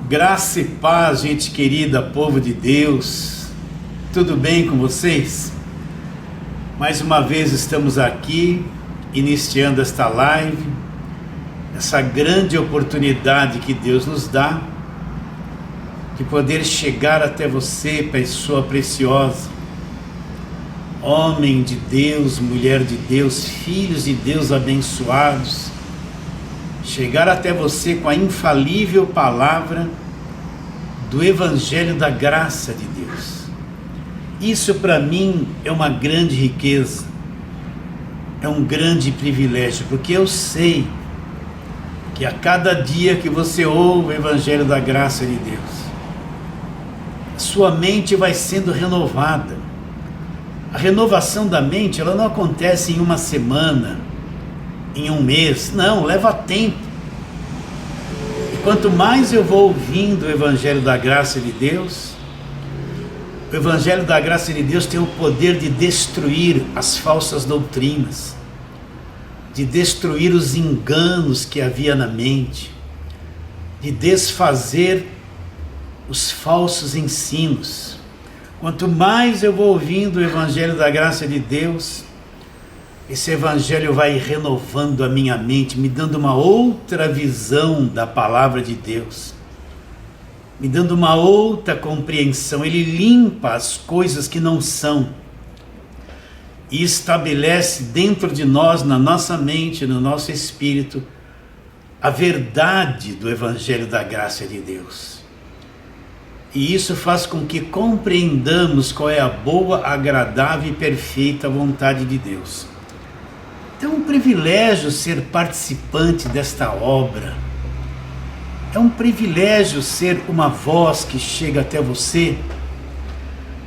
Graça e paz, gente querida, povo de Deus, tudo bem com vocês? Mais uma vez estamos aqui, iniciando esta live, essa grande oportunidade que Deus nos dá, de poder chegar até você, pessoa preciosa, homem de Deus, mulher de Deus, filhos de Deus abençoados, chegar até você com a infalível palavra do Evangelho da graça de Deus. Isso para mim é uma grande riqueza, é um grande privilégio, porque eu sei que a cada dia que você ouve o Evangelho da graça de Deus, sua mente vai sendo renovada. A renovação da mente, ela não acontece em uma semana, em um mês, não, leva tempo. E quanto mais eu vou ouvindo o Evangelho da graça de Deus, o Evangelho da graça de Deus tem o poder de destruir as falsas doutrinas, de destruir os enganos que havia na mente, de desfazer os falsos ensinos. Quanto mais eu vou ouvindo o Evangelho da graça de Deus, esse Evangelho vai renovando a minha mente, me dando uma outra visão da palavra de Deus, me dando uma outra compreensão. Ele limpa as coisas que não são e estabelece dentro de nós, na nossa mente, no nosso espírito, a verdade do Evangelho da graça de Deus. E isso faz com que compreendamos qual é a boa, agradável e perfeita vontade de Deus. Então é um privilégio ser participante desta obra. É um privilégio ser uma voz que chega até você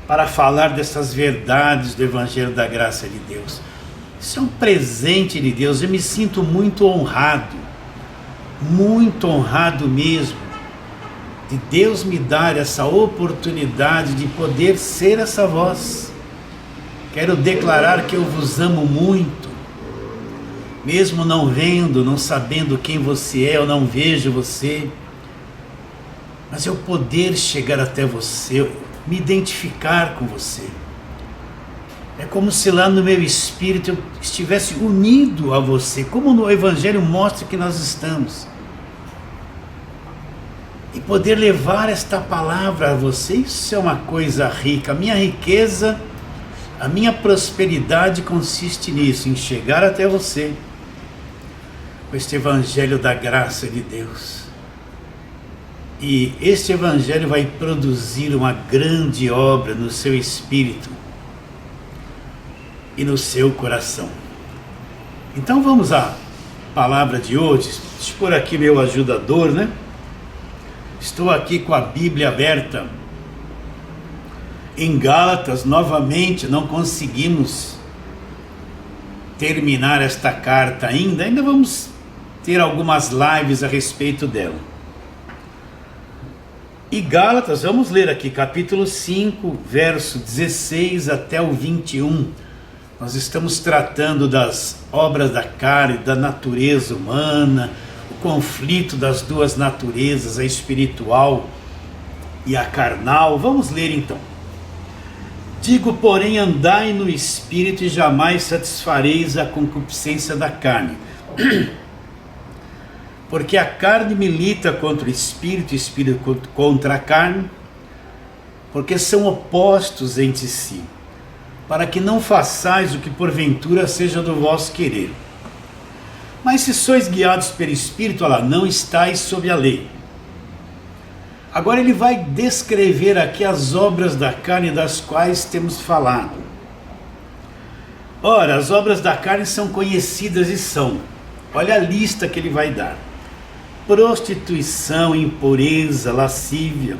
para falar dessas verdades do Evangelho da graça de Deus. Isso é um presente de Deus. Eu me sinto muito honrado mesmo, de Deus me dar essa oportunidade de poder ser essa voz. Quero declarar que eu vos amo muito, mesmo não vendo, não sabendo quem você é, eu não vejo você, mas eu poder chegar até você, me identificar com você. É como se lá no meu espírito eu estivesse unido a você, como no Evangelho mostra que nós estamos. E poder levar esta palavra a você, isso é uma coisa rica. A minha riqueza, a minha prosperidade consiste nisso, em chegar até você com este Evangelho da graça de Deus. E este Evangelho vai produzir uma grande obra no seu espírito e no seu coração. Então vamos à palavra de hoje. Deixa eu pôr aqui meu ajudador, né? Estou aqui com a Bíblia aberta em Gálatas. Novamente não conseguimos terminar esta carta ainda vamos ter algumas lives a respeito dela. E Gálatas, vamos ler aqui capítulo 5, verso 16 até o 21. Nós estamos tratando das obras da carne, da natureza humana, o conflito das duas naturezas, a espiritual e a carnal. Vamos ler então. Digo, porém, andai no Espírito e jamais satisfareis a concupiscência da carne. Porque a carne milita contra o Espírito, e o Espírito contra a carne, porque são opostos entre si, para que não façais o que porventura seja do vosso querer. Mas se sois guiados pelo Espírito, não estáis sob a lei. Agora ele vai descrever aqui as obras da carne das quais temos falado. Ora, as obras da carne são conhecidas e são, olha a lista que ele vai dar: prostituição, impureza, lascívia,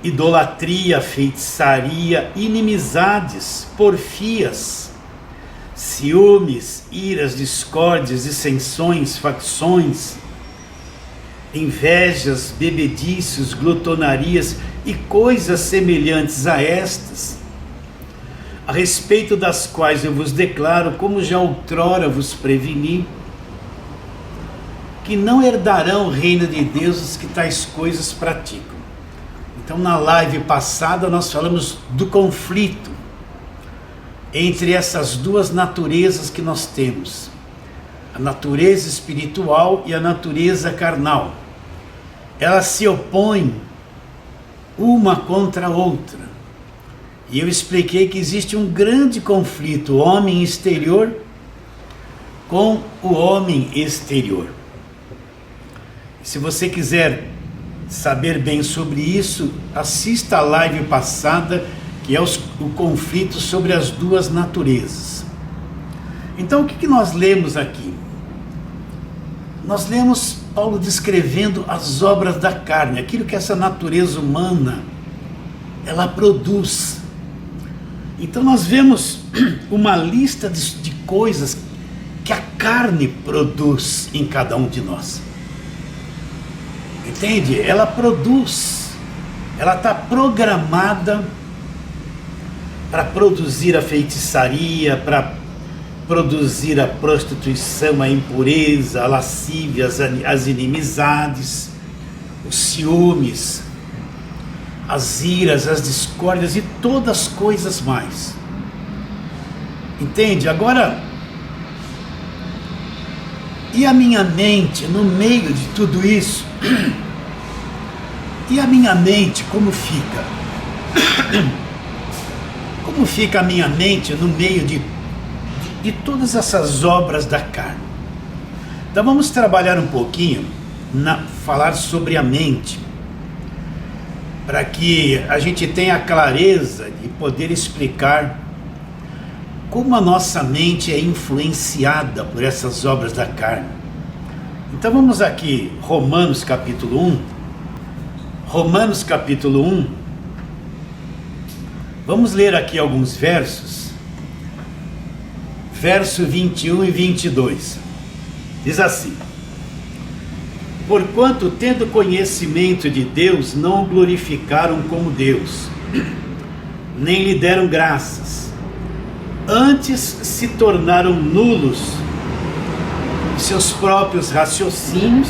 idolatria, feitiçaria, inimizades, porfias, ciúmes, iras, discórdias, dissensões, facções, invejas, bebedícios, glutonarias e coisas semelhantes a estas, a respeito das quais eu vos declaro, como já outrora vos preveni, que não herdarão o reino de Deus os que tais coisas praticam. Então, na live passada, nós falamos do conflito entre essas duas naturezas que nós temos, a natureza espiritual e a natureza carnal. Elas se opõem uma contra a outra. E eu expliquei que existe um grande conflito, o homem exterior com o homem exterior. Se você quiser saber bem sobre isso, assista a live passada, que é o conflito sobre as duas naturezas. Então, o que nós lemos aqui? Nós lemos Paulo descrevendo as obras da carne, aquilo que essa natureza humana, ela produz. Então nós vemos uma lista de coisas que a carne produz em cada um de nós. Entende? Ela produz, ela está programada para produzir a feitiçaria, para produzir a prostituição, a impureza, a lascívia, as inimizades, os ciúmes, as iras, as discórdias e todas as coisas mais. Entende? Agora, e a minha mente no meio de tudo isso? E a minha mente como fica? Como fica a minha mente no meio de todas essas obras da carne? Então vamos trabalhar um pouquinho, falar sobre a mente, para que a gente tenha a clareza de poder explicar como a nossa mente é influenciada por essas obras da carne. Então vamos aqui, Romanos capítulo 1. Romanos capítulo 1. Vamos ler aqui alguns versos. Verso 21 e 22. Diz assim: porquanto, tendo conhecimento de Deus, não o glorificaram como Deus, nem lhe deram graças. Antes se tornaram nulos seus próprios raciocínios,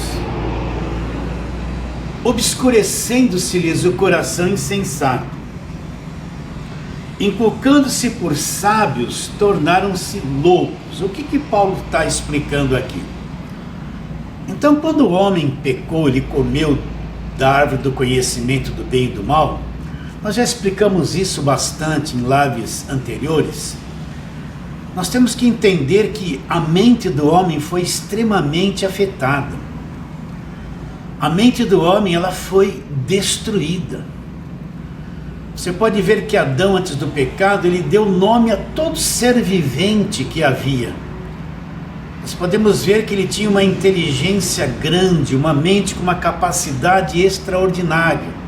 obscurecendo-se-lhes o coração insensato. Inculcando-se por sábios, tornaram-se loucos. O que Paulo está explicando aqui? Então, quando o homem pecou, ele comeu da árvore do conhecimento do bem e do mal. Nós já explicamos isso bastante em lives anteriores. Nós temos que entender que a mente do homem foi extremamente afetada. A mente do homem, ela foi destruída. Você pode ver que Adão, antes do pecado, ele deu nome a todo ser vivente que havia. Nós podemos ver que ele tinha uma inteligência grande, uma mente com uma capacidade extraordinária.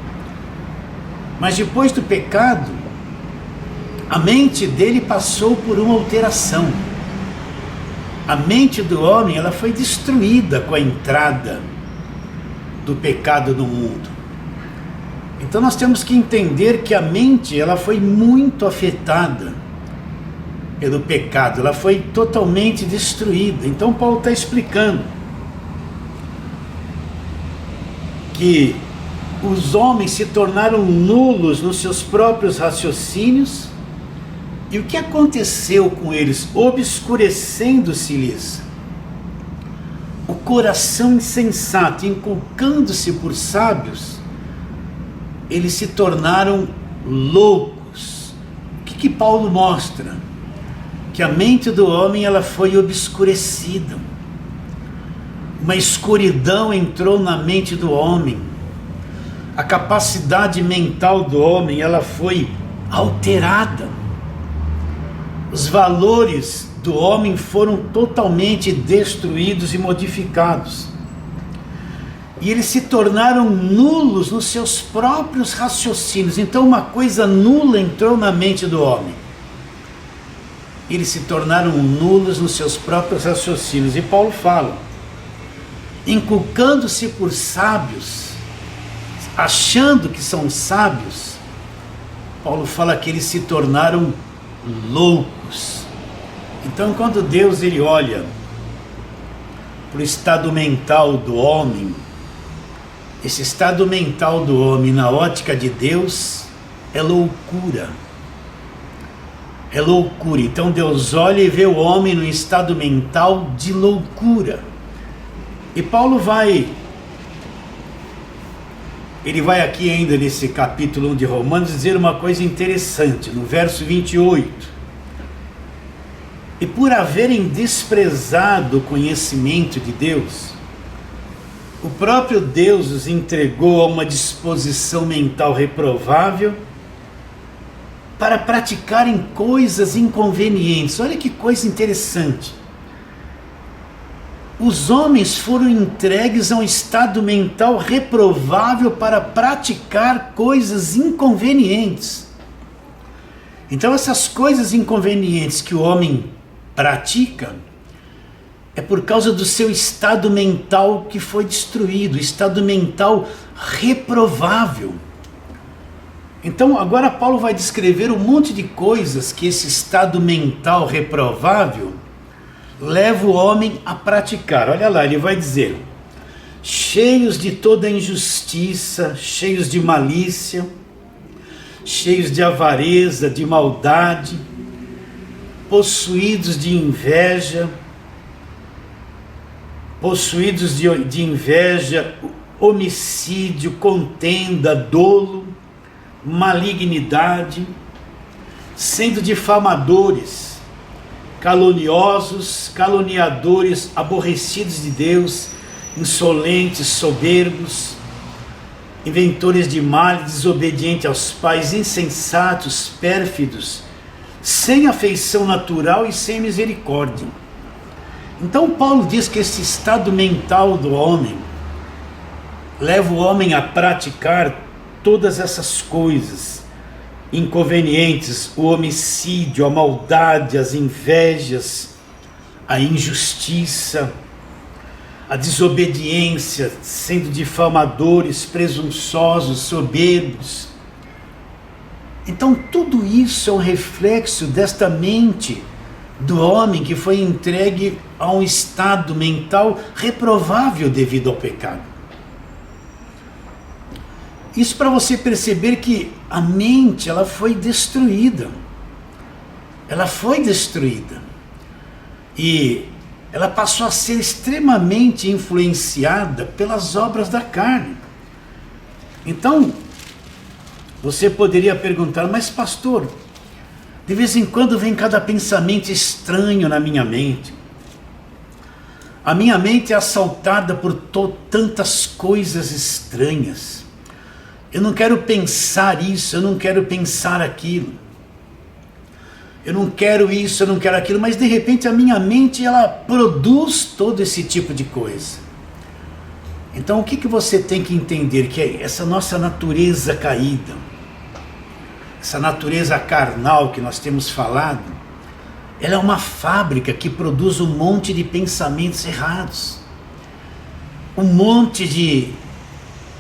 Mas depois do pecado, a mente dele passou por uma alteração. A mente do homem, ela foi destruída com a entrada do pecado no mundo. Então nós temos que entender que a mente, ela foi muito afetada pelo pecado, ela foi totalmente destruída. Então Paulo está explicando que os homens se tornaram nulos nos seus próprios raciocínios. E o que aconteceu com eles? Obscurecendo-se-lhes o coração insensato, inculcando-se por sábios, eles se tornaram loucos. O que Paulo mostra? Que a mente do homem, ela foi obscurecida. Uma escuridão entrou na mente do homem. A capacidade mental do homem, ela foi alterada. Os valores do homem foram totalmente destruídos e modificados. E eles se tornaram nulos nos seus próprios raciocínios. Então uma coisa nula entrou na mente do homem. Eles se tornaram nulos nos seus próprios raciocínios. E Paulo fala, inculcando-se por sábios, achando que são sábios, Paulo fala que eles se tornaram loucos. Então, quando Deus ele olha para o estado mental do homem, esse estado mental do homem na ótica de Deus é loucura. É loucura. Então Deus olha e vê o homem no estado mental de loucura. E Paulo ele vai aqui ainda nesse capítulo 1 de Romanos dizer uma coisa interessante, no verso 28. E por haverem desprezado o conhecimento de Deus, o próprio Deus os entregou a uma disposição mental reprovável para praticarem coisas inconvenientes. Olha que coisa interessante. Os homens foram entregues a um estado mental reprovável para praticar coisas inconvenientes. Então essas coisas inconvenientes que o homem pratica é por causa do seu estado mental que foi destruído, estado mental reprovável. Então agora Paulo vai descrever um monte de coisas que esse estado mental reprovável leva o homem a praticar. Olha lá, ele vai dizer: cheios de toda injustiça, cheios de malícia, cheios de avareza, de maldade, possuídos de inveja, homicídio, contenda, dolo, malignidade, sendo difamadores, caluniosos, caluniadores, aborrecidos de Deus, insolentes, soberbos, inventores de mal, desobedientes aos pais, insensatos, pérfidos, sem afeição natural e sem misericórdia. Então Paulo diz que esse estado mental do homem leva o homem a praticar todas essas coisas inconvenientes: o homicídio, a maldade, as invejas, a injustiça, a desobediência, sendo difamadores, presunçosos, soberbos. Então tudo isso é um reflexo desta mente do homem que foi entregue a um estado mental reprovável devido ao pecado. Isso para você perceber que a mente, ela foi destruída. Ela foi destruída. E ela passou a ser extremamente influenciada pelas obras da carne. Então, você poderia perguntar: mas pastor, de vez em quando vem cada pensamento estranho na minha mente. A minha mente é assaltada por tantas coisas estranhas. Eu não quero pensar isso, eu não quero pensar aquilo. Eu não quero isso, eu não quero aquilo, mas de repente a minha mente, ela produz todo esse tipo de coisa. Então o que você tem que entender? Que essa nossa natureza caída, essa natureza carnal que nós temos falado, ela é uma fábrica que produz um monte de pensamentos errados, um monte de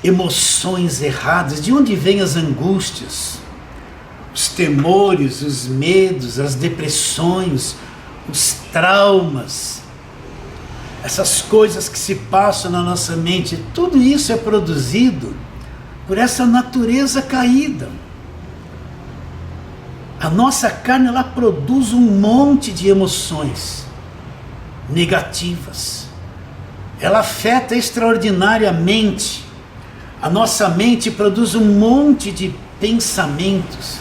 emoções erradas. De onde vêm as angústias, os temores, os medos, as depressões, os traumas, essas coisas que se passam na nossa mente? Tudo isso é produzido por essa natureza caída. A nossa carne, ela produz um monte de emoções negativas. Ela afeta extraordinariamente. A nossa mente produz um monte de pensamentos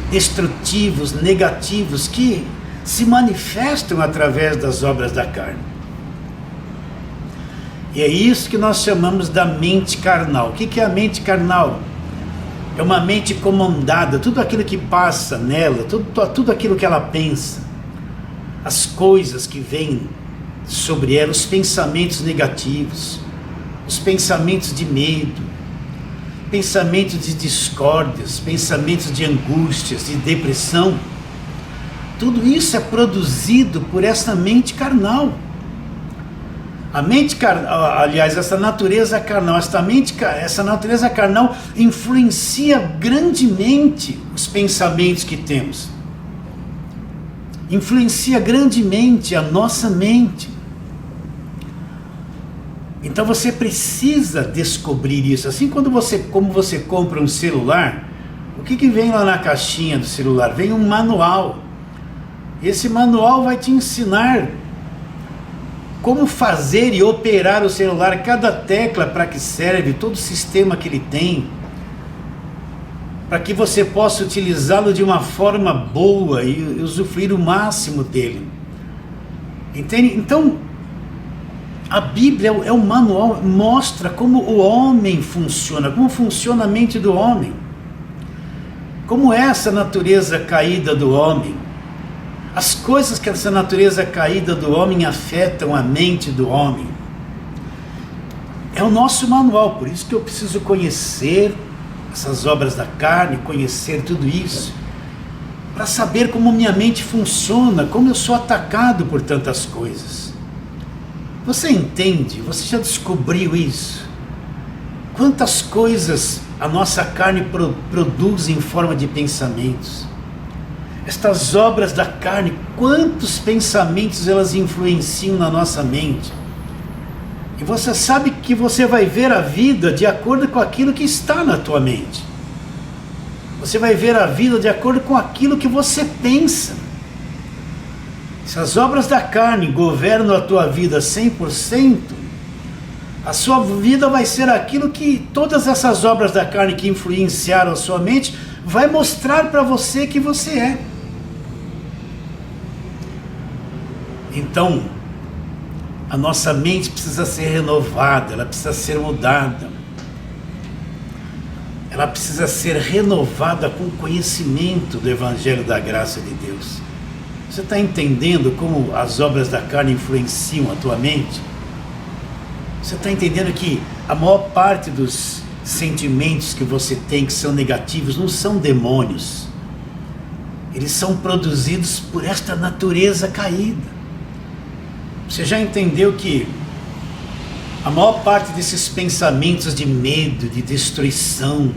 destrutivos, negativos, que se manifestam através das obras da carne. E é isso que nós chamamos da mente carnal. O que é a mente carnal? É uma mente comandada, tudo aquilo que passa nela, tudo aquilo que ela pensa, as coisas que vêm sobre ela, os pensamentos negativos, os pensamentos de medo, pensamentos de discórdias, pensamentos de angústias, de depressão, tudo isso é produzido por essa mente carnal. A mente carnal, aliás, essa natureza carnal, essa natureza carnal influencia grandemente os pensamentos que temos. Influencia grandemente a nossa mente. Então você precisa descobrir isso. Assim, como você compra um celular, o que vem lá na caixinha do celular? Vem um manual. Esse manual vai te ensinar como fazer e operar o celular, cada tecla para que serve, todo o sistema que ele tem, para que você possa utilizá-lo de uma forma boa e usufruir o máximo dele. Entende? Então, a Bíblia é um manual, mostra como o homem funciona, como funciona a mente do homem, como é essa natureza caída do homem, as coisas que essa natureza caída do homem afetam a mente do homem. É o nosso manual, por isso que eu preciso conhecer essas obras da carne, conhecer tudo isso, para saber como minha mente funciona, como eu sou atacado por tantas coisas. Você entende? Você já descobriu isso? Quantas coisas a nossa carne produz em forma de pensamentos? Estas obras da carne, quantos pensamentos elas influenciam na nossa mente? E você sabe que você vai ver a vida de acordo com aquilo que está na tua mente. Você vai ver a vida de acordo com aquilo que você pensa. Se as obras da carne governam a tua vida 100%, a sua vida vai ser aquilo que todas essas obras da carne que influenciaram a sua mente vai mostrar para você que você é. Então, a nossa mente precisa ser renovada, ela precisa ser mudada. Ela precisa ser renovada com o conhecimento do Evangelho da Graça de Deus. Você está entendendo como as obras da carne influenciam a tua mente? Você está entendendo que a maior parte dos sentimentos que você tem que são negativos não são demônios. Eles são produzidos por esta natureza caída. Você já entendeu que a maior parte desses pensamentos de medo, de destruição,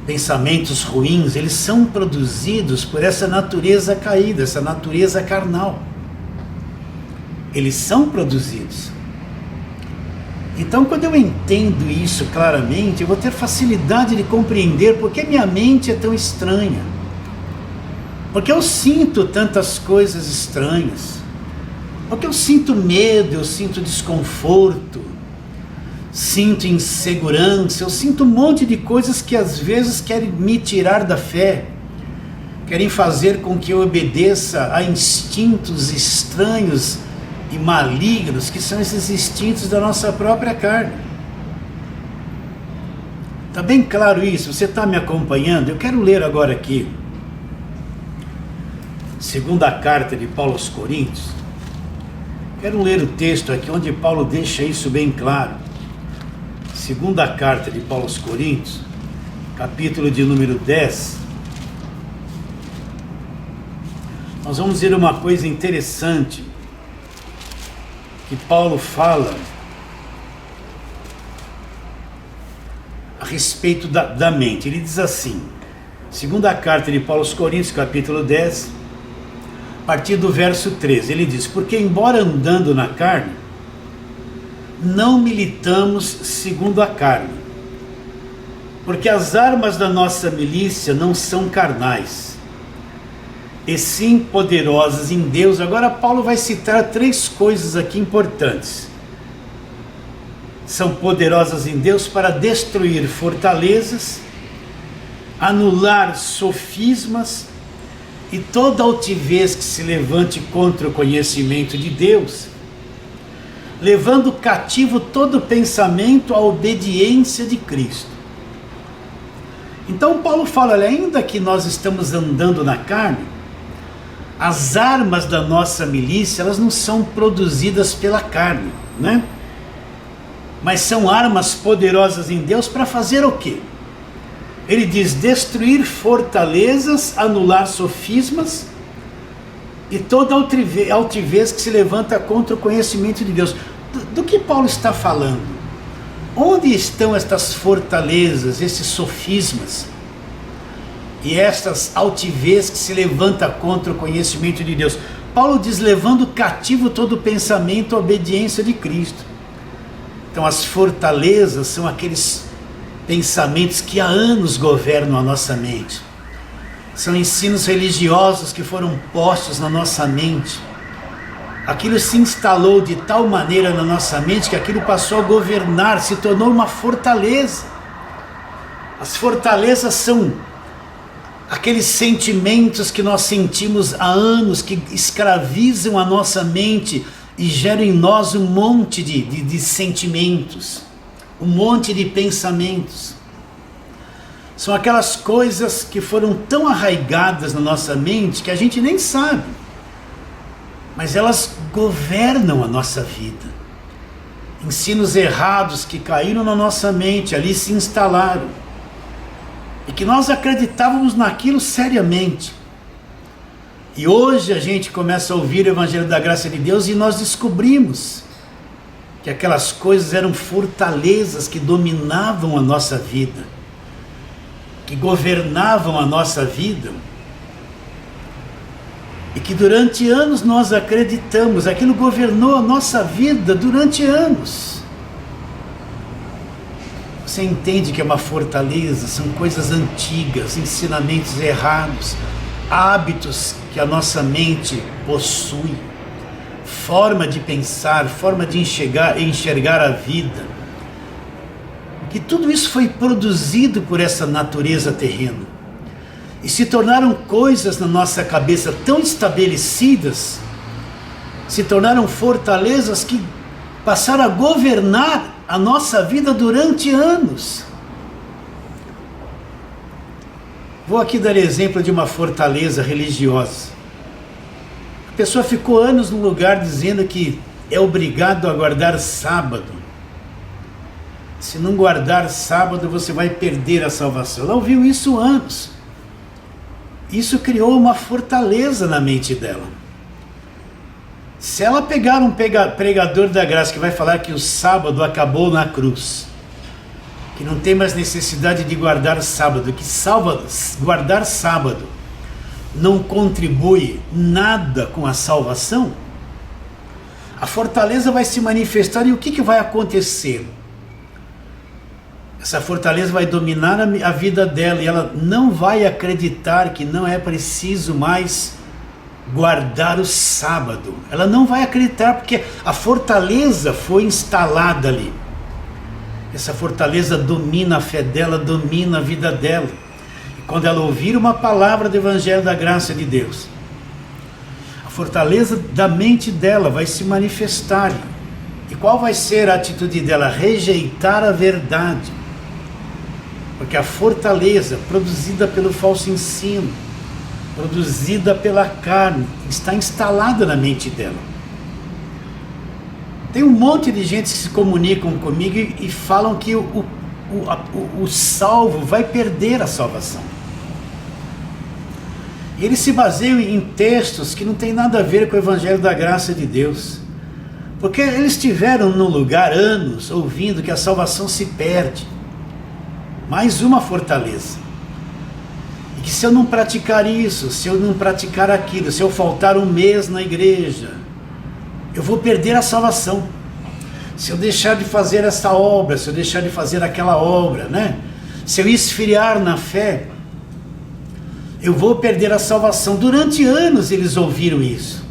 pensamentos ruins, eles são produzidos por essa natureza caída, essa natureza carnal. Eles são produzidos. Então, quando eu entendo isso claramente, eu vou ter facilidade de compreender por que minha mente é tão estranha. Porque eu sinto tantas coisas estranhas. Porque eu sinto medo, eu sinto desconforto, sinto insegurança, eu sinto um monte de coisas que às vezes querem me tirar da fé, querem fazer com que eu obedeça a instintos estranhos e malignos, que são esses instintos da nossa própria carne. Está bem claro isso? Você está me acompanhando? Eu quero ler agora aqui, segunda carta de Paulo aos Coríntios. Quero ler o texto aqui onde Paulo deixa isso bem claro. Segunda carta de Paulo aos Coríntios, capítulo de número 10. Nós vamos ver uma coisa interessante que Paulo fala a respeito da mente. Ele diz assim, segunda carta de Paulo aos Coríntios, capítulo 10, a partir do verso 13, ele diz: porque embora andando na carne, não militamos segundo a carne, porque as armas da nossa milícia não são carnais, e sim poderosas em Deus. Agora Paulo vai citar três coisas aqui importantes. São poderosas em Deus para destruir fortalezas, anular sofismas e toda altivez que se levante contra o conhecimento de Deus, levando cativo todo pensamento à obediência de Cristo. Então Paulo fala, olha, ainda que nós estamos andando na carne, as armas da nossa milícia, elas não são produzidas pela carne, né? Mas são armas poderosas em Deus para fazer o quê? Ele diz, destruir fortalezas, anular sofismas e toda altivez que se levanta contra o conhecimento de Deus. Do que Paulo está falando? Onde estão estas fortalezas, esses sofismas e estas altivez que se levanta contra o conhecimento de Deus? Paulo diz, levando cativo todo pensamento à obediência de Cristo. Então as fortalezas são aqueles pensamentos que há anos governam a nossa mente. São ensinos religiosos que foram postos na nossa mente. Aquilo se instalou de tal maneira na nossa mente que aquilo passou a governar, se tornou uma fortaleza. As fortalezas são aqueles sentimentos que nós sentimos há anos, que escravizam a nossa mente e geram em nós um monte de sentimentos, um monte de pensamentos. São aquelas coisas que foram tão arraigadas na nossa mente que a gente nem sabe, mas elas governam a nossa vida. Ensinos errados que caíram na nossa mente, ali se instalaram, e que nós acreditávamos naquilo seriamente. E hoje a gente começa a ouvir o Evangelho da Graça de Deus e nós descobrimos que aquelas coisas eram fortalezas que dominavam a nossa vida, que governavam a nossa vida, e que durante anos nós acreditamos, aquilo governou a nossa vida durante anos. Você entende que é uma fortaleza, são coisas antigas, ensinamentos errados, hábitos que a nossa mente possui, forma de pensar, forma de enxergar a vida, que tudo isso foi produzido por essa natureza terrena e se tornaram coisas na nossa cabeça tão estabelecidas, se tornaram fortalezas que passaram a governar a nossa vida durante anos. Vou aqui dar exemplo de uma fortaleza religiosa. A pessoa ficou anos num lugar dizendo que é obrigado a guardar sábado. Se não guardar sábado, você vai perder a salvação. Ela ouviu isso anos. Isso criou uma fortaleza na mente dela. Se ela pegar um pregador da graça que vai falar que o sábado acabou na cruz, que não tem mais necessidade de guardar sábado, que guardar sábado não contribui nada com a salvação, a fortaleza vai se manifestar e o que vai acontecer? Essa fortaleza vai dominar a vida dela e ela não vai acreditar que não é preciso mais guardar o sábado. Ela não vai acreditar porque a fortaleza foi instalada ali. Essa fortaleza domina a fé dela, domina a vida dela. E quando ela ouvir uma palavra do Evangelho da Graça de Deus, a fortaleza da mente dela vai se manifestar. E qual vai ser a atitude dela? Rejeitar a verdade. Porque a fortaleza produzida pelo falso ensino, produzida pela carne, está instalada na mente dela. Tem um monte de gente que se comunicam comigo e falam que o salvo vai perder a salvação. E eles se baseiam em textos que não tem nada a ver com o Evangelho da Graça de Deus. Porque eles estiveram num lugar anos ouvindo que a salvação se perde. Mais uma fortaleza. E que se eu não praticar isso, se eu não praticar aquilo, se eu faltar um mês na igreja, eu vou perder a salvação. Se eu deixar de fazer essa obra, se eu deixar de fazer aquela obra, né? Se eu esfriar na fé, eu vou perder a salvação. Durante anos eles ouviram isso.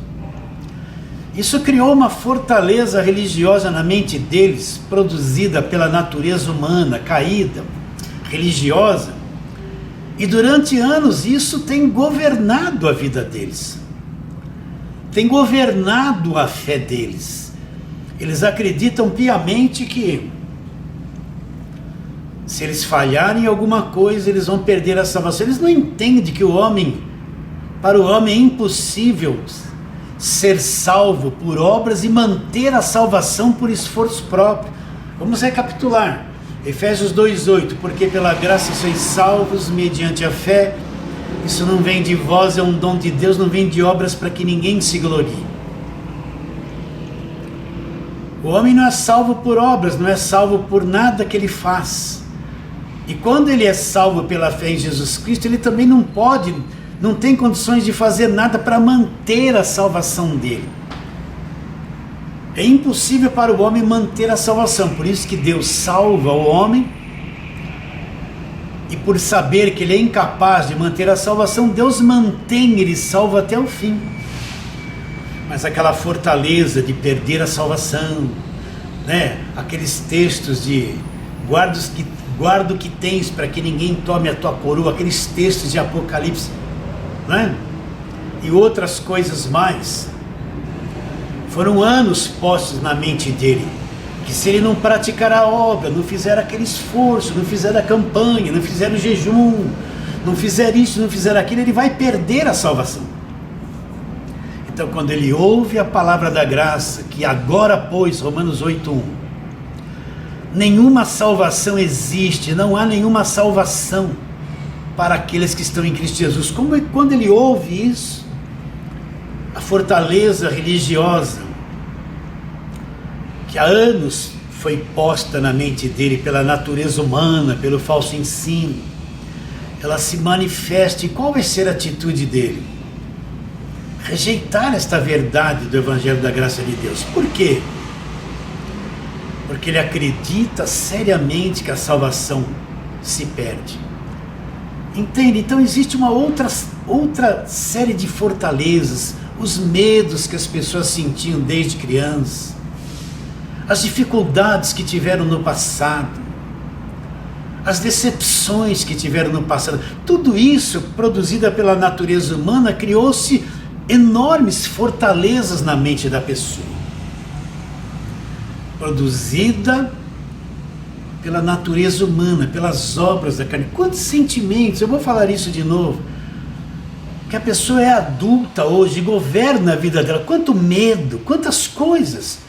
Isso criou uma fortaleza religiosa na mente deles, produzida pela natureza humana, caída, religiosa. E durante anos isso tem governado a vida deles. Tem governado a fé deles. Eles acreditam piamente que se eles falharem em alguma coisa, eles vão perder a salvação. Eles não entendem que para o homem é impossível ser salvo por obras e manter a salvação por esforço próprio. Vamos recapitular. Efésios 2:8, porque pela graça sois salvos mediante a fé, isso não vem de vós, é um dom de Deus, não vem de obras para que ninguém se glorie. O homem não é salvo por obras, não é salvo por nada que ele faz. E quando ele é salvo pela fé em Jesus Cristo, ele também não tem condições de fazer nada para manter a salvação dele. É impossível para o homem manter a salvação, por isso que Deus salva o homem, e por saber que ele é incapaz de manter a salvação, Deus mantém ele salvo até o fim. Mas aquela fortaleza de perder a salvação, né? Aqueles textos de guarda o que tens para que ninguém tome a tua coroa, aqueles textos de Apocalipse, né? E outras coisas mais, foram anos postos na mente dele, que se ele não praticar a obra, não fizer aquele esforço, não fizer a campanha, não fizer o jejum, não fizer isso, não fizer aquilo, ele vai perder a salvação. Então, quando ele ouve a palavra da graça, que agora, pois, Romanos 8:1, nenhuma salvação existe, não há nenhuma salvação para aqueles que estão em Cristo Jesus. Quando ele ouve isso, a fortaleza religiosa, que há anos foi posta na mente dele pela natureza humana, pelo falso ensino, ela se manifesta. E qual vai ser a atitude dele? Rejeitar esta verdade do Evangelho da Graça de Deus. Por quê? Porque ele acredita seriamente que a salvação se perde. Entende? Então existe uma outra série de fortalezas, os medos que as pessoas sentiam desde criança, as dificuldades que tiveram no passado, as decepções que tiveram no passado, tudo isso, produzida pela natureza humana, criou-se enormes fortalezas na mente da pessoa. Produzida pela natureza humana, pelas obras da carne. Quantos sentimentos, eu vou falar isso de novo, que a pessoa é adulta hoje, governa a vida dela, quanto medo, quantas coisas,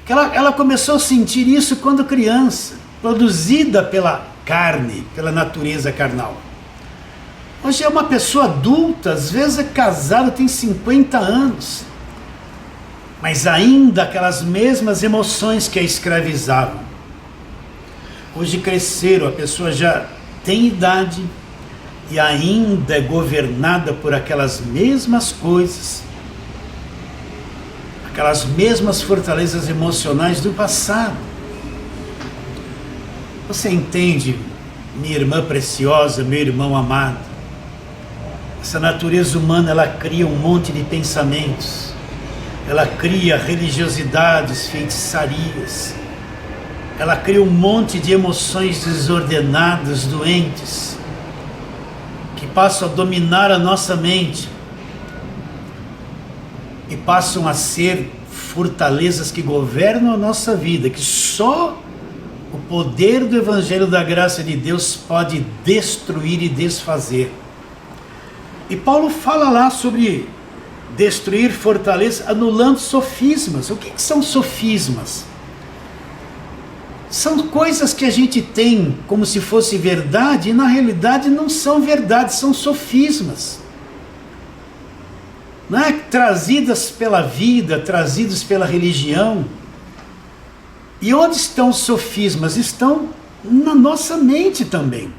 que ela começou a sentir isso quando criança, produzida pela carne, pela natureza carnal. Hoje é uma pessoa adulta, às vezes é casada, tem 50 anos, mas ainda aquelas mesmas emoções que a escravizavam. Hoje cresceram, a pessoa já tem idade e ainda é governada por aquelas mesmas coisas, aquelas mesmas fortalezas emocionais do passado. Você entende, minha irmã preciosa, meu irmão amado? Essa natureza humana, ela cria um monte de pensamentos, ela cria religiosidades, feitiçarias, ela cria um monte de emoções desordenadas, doentes, que passam a dominar a nossa mente e passam a ser fortalezas que governam a nossa vida, que só o poder do Evangelho da Graça de Deus pode destruir e desfazer. E Paulo fala lá sobre destruir fortalezas, anulando sofismas. O que são sofismas? São coisas que a gente tem como se fosse verdade, e na realidade não são verdade, são sofismas. Não é? Trazidas pela vida, trazidas pela religião. E onde estão os sofismas? Estão na nossa mente também.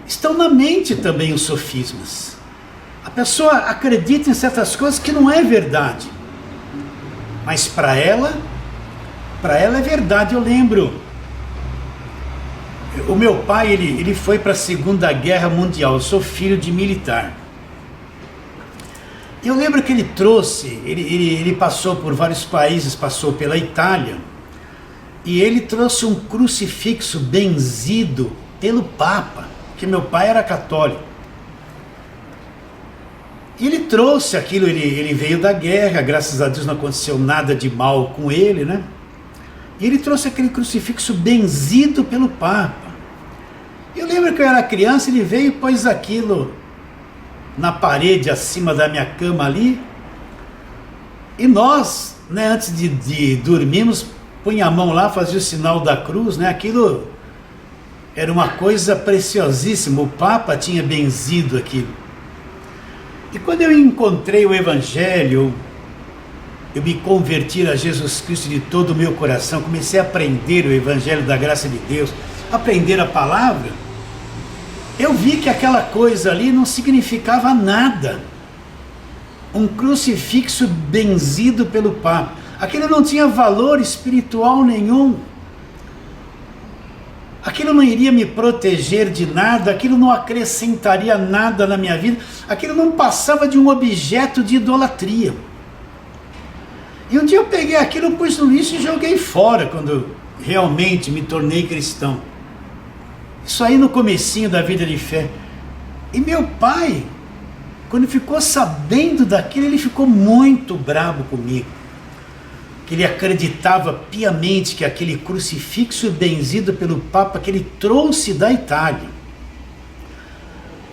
Estão na mente também os sofismas. A pessoa acredita em certas coisas que não é verdade, mas para ela é verdade. Eu lembro, o meu pai, ele foi para a Segunda Guerra Mundial, eu sou filho de militar. Eu lembro que ele trouxe, ele passou por vários países, passou pela Itália, e ele trouxe um crucifixo benzido pelo Papa, porque meu pai era católico. E ele trouxe aquilo, ele veio da guerra, graças a Deus não aconteceu nada de mal com ele, né? E ele trouxe aquele crucifixo benzido pelo Papa. Eu lembro que eu era criança, ele veio e pôs aquilo na parede acima da minha cama ali, e nós, né, antes de dormirmos, punha a mão lá, fazia o sinal da cruz, né? Aquilo era uma coisa preciosíssima, o Papa tinha benzido aquilo. E quando eu encontrei o Evangelho, eu me converti a Jesus Cristo de todo o meu coração, comecei a aprender o Evangelho da Graça de Deus, aprender a palavra, eu vi que aquela coisa ali não significava nada. um crucifixo benzido pelo Papa. Aquilo não tinha valor espiritual nenhum. Aquilo não iria me proteger de nada, aquilo não acrescentaria nada na minha vida, aquilo não passava de um objeto de idolatria. E um dia eu peguei aquilo, pus no lixo e joguei fora, quando eu realmente me tornei cristão. Isso aí no comecinho da vida de fé. E meu pai, quando ficou sabendo daquilo, ele ficou muito bravo comigo. Que ele acreditava piamente que aquele crucifixo benzido pelo Papa que ele trouxe da Itália,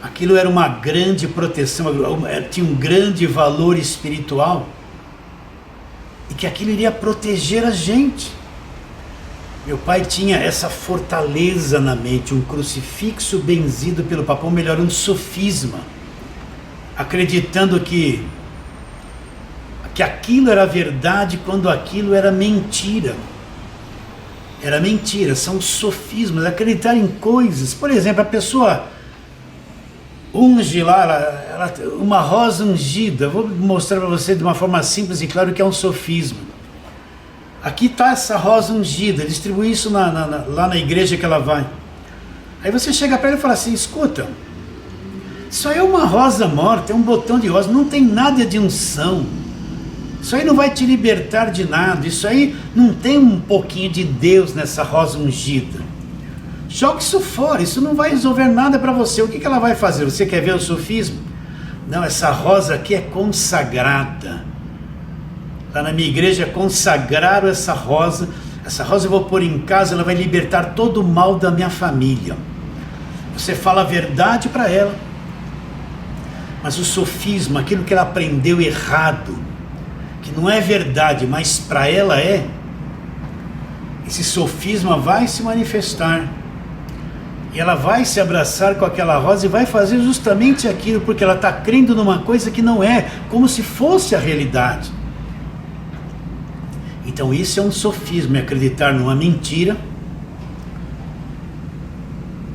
aquilo era uma grande proteção, tinha um grande valor espiritual, e que aquilo iria proteger a gente. Meu pai tinha essa fortaleza na mente, um crucifixo benzido pelo Papa, ou melhor, um sofisma, acreditando que aquilo era verdade quando aquilo era mentira. Era mentira, são sofismas, acreditar em coisas. Por exemplo, a pessoa unge lá, uma rosa ungida. Vou mostrar para você de uma forma simples e clara o que é um sofisma. Aqui está essa rosa ungida, distribui isso lá na igreja que ela vai. Aí você chega para ela e fala assim: escuta, isso aí é uma rosa morta, é um botão de rosa, não tem nada de unção. Isso aí não vai te libertar de nada, isso aí não tem um pouquinho de Deus nessa rosa ungida. Joga isso fora, isso não vai resolver nada para você. O que ela vai fazer? Você quer ver o sofismo? Não, essa rosa aqui é consagrada. Lá na minha igreja consagraram essa rosa eu vou pôr em casa, ela vai libertar todo o mal da minha família. Você fala a verdade para ela, mas o sofismo, aquilo que ela aprendeu errado, que não é verdade, mas para ela é, esse sofisma vai se manifestar, e ela vai se abraçar com aquela rosa e vai fazer justamente aquilo, porque ela está crendo numa coisa que não é, como se fosse a realidade. Então isso é um sofisma, é acreditar numa mentira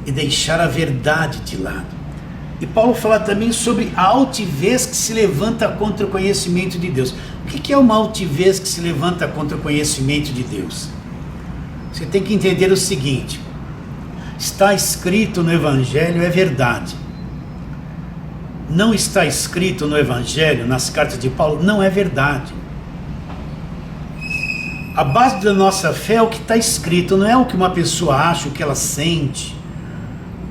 e deixar a verdade de lado. E Paulo fala também sobre a altivez que se levanta contra o conhecimento de Deus. O que é uma altivez que se levanta contra o conhecimento de Deus? Você tem que entender o seguinte: está escrito no Evangelho, é verdade. Não está escrito no Evangelho, nas cartas de Paulo, não é verdade. A base da nossa fé é o que está escrito, não é o que uma pessoa acha, o que ela sente,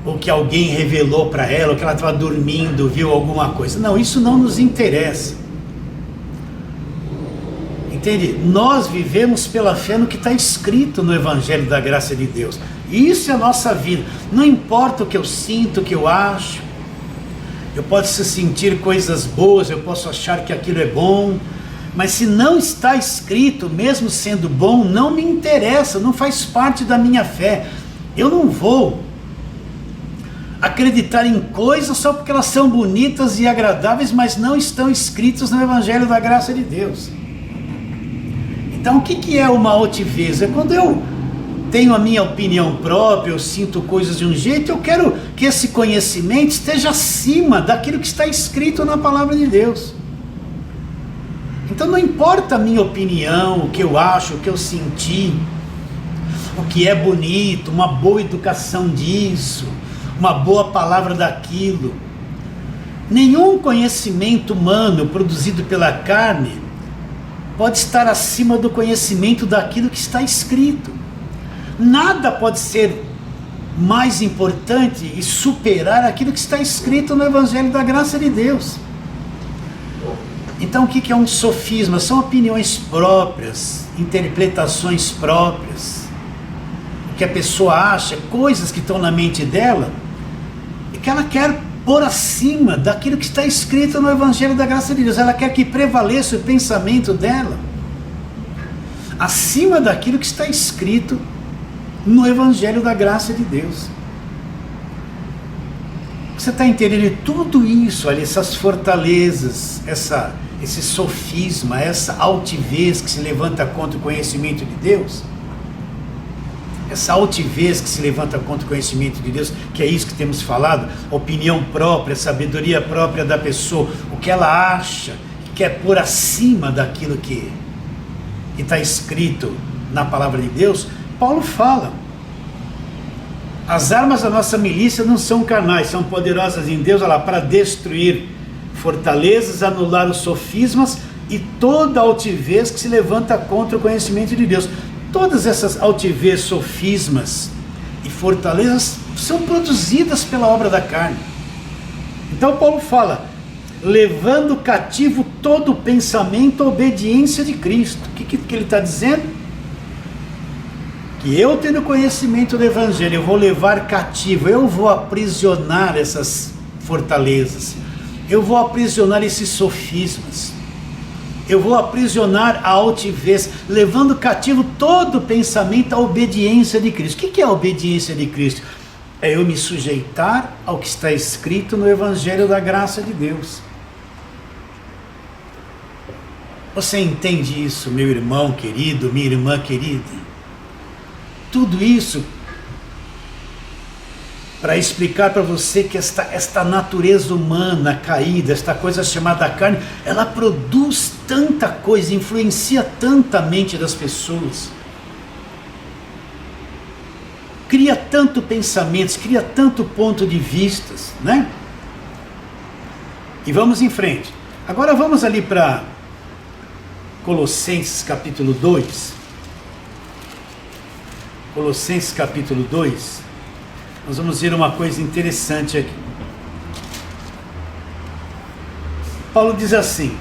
ou que alguém revelou para ela, ou que ela estava dormindo, viu alguma coisa. Não, isso não nos interessa. Entende? Nós vivemos pela fé no que está escrito no Evangelho da Graça de Deus. Isso é a nossa vida. Não importa o que eu sinto, o que eu acho. Eu posso sentir coisas boas, eu posso achar que aquilo é bom, mas se não está escrito, mesmo sendo bom, não me interessa, não faz parte da minha fé. Eu não vou acreditar em coisas só porque elas são bonitas e agradáveis, mas não estão escritas no Evangelho da Graça de Deus. Então o que é uma altivez? É quando eu tenho a minha opinião própria, eu sinto coisas de um jeito, eu quero que esse conhecimento esteja acima daquilo que está escrito na Palavra de Deus. Então não importa a minha opinião, o que eu acho, o que eu senti, o que é bonito, uma boa educação disso, uma boa palavra daquilo. Nenhum conhecimento humano produzido pela carne pode estar acima do conhecimento daquilo que está escrito. Nada pode ser mais importante e superar aquilo que está escrito no Evangelho da Graça de Deus. Então o que é um sofisma? São opiniões próprias, interpretações próprias, o que a pessoa acha, coisas que estão na mente dela, e que ela quer pôr acima daquilo que está escrito no Evangelho da Graça de Deus. Ela quer que prevaleça o pensamento dela acima daquilo que está escrito no Evangelho da Graça de Deus. Você está entendendo tudo isso, olha, essas fortalezas, esse sofisma, essa altivez que se levanta contra o conhecimento de Deus? Essa altivez que se levanta contra o conhecimento de Deus, que é isso que temos falado, a opinião própria, a sabedoria própria da pessoa, o que ela acha, que quer pôr acima daquilo que está escrito na palavra de Deus, Paulo fala: as armas da nossa milícia não são carnais, são poderosas em Deus, olha lá, para destruir fortalezas, anular os sofismas e toda altivez que se levanta contra o conhecimento de Deus. Todas essas altivez, sofismas e fortalezas são produzidas pela obra da carne. Então Paulo fala: levando cativo todo o pensamento à obediência de Cristo. O que ele está dizendo? Que eu, tendo conhecimento do Evangelho, eu vou levar cativo, eu vou aprisionar essas fortalezas, eu vou aprisionar esses sofismas, eu vou aprisionar a altivez, levando cativo todo o pensamento à obediência de Cristo. O que é a obediência de Cristo? É eu me sujeitar ao que está escrito no Evangelho da graça de Deus. Você entende isso, meu irmão querido, minha irmã querida? Tudo isso para explicar para você que esta natureza humana caída, esta coisa chamada carne, ela produz tanta coisa, influencia tanta a mente das pessoas, cria tanto pensamentos, cria tanto ponto de vistas, né? E vamos em frente. Agora vamos ali para Colossenses capítulo 2. Colossenses capítulo 2, nós vamos ver uma coisa interessante aqui. Paulo diz assim,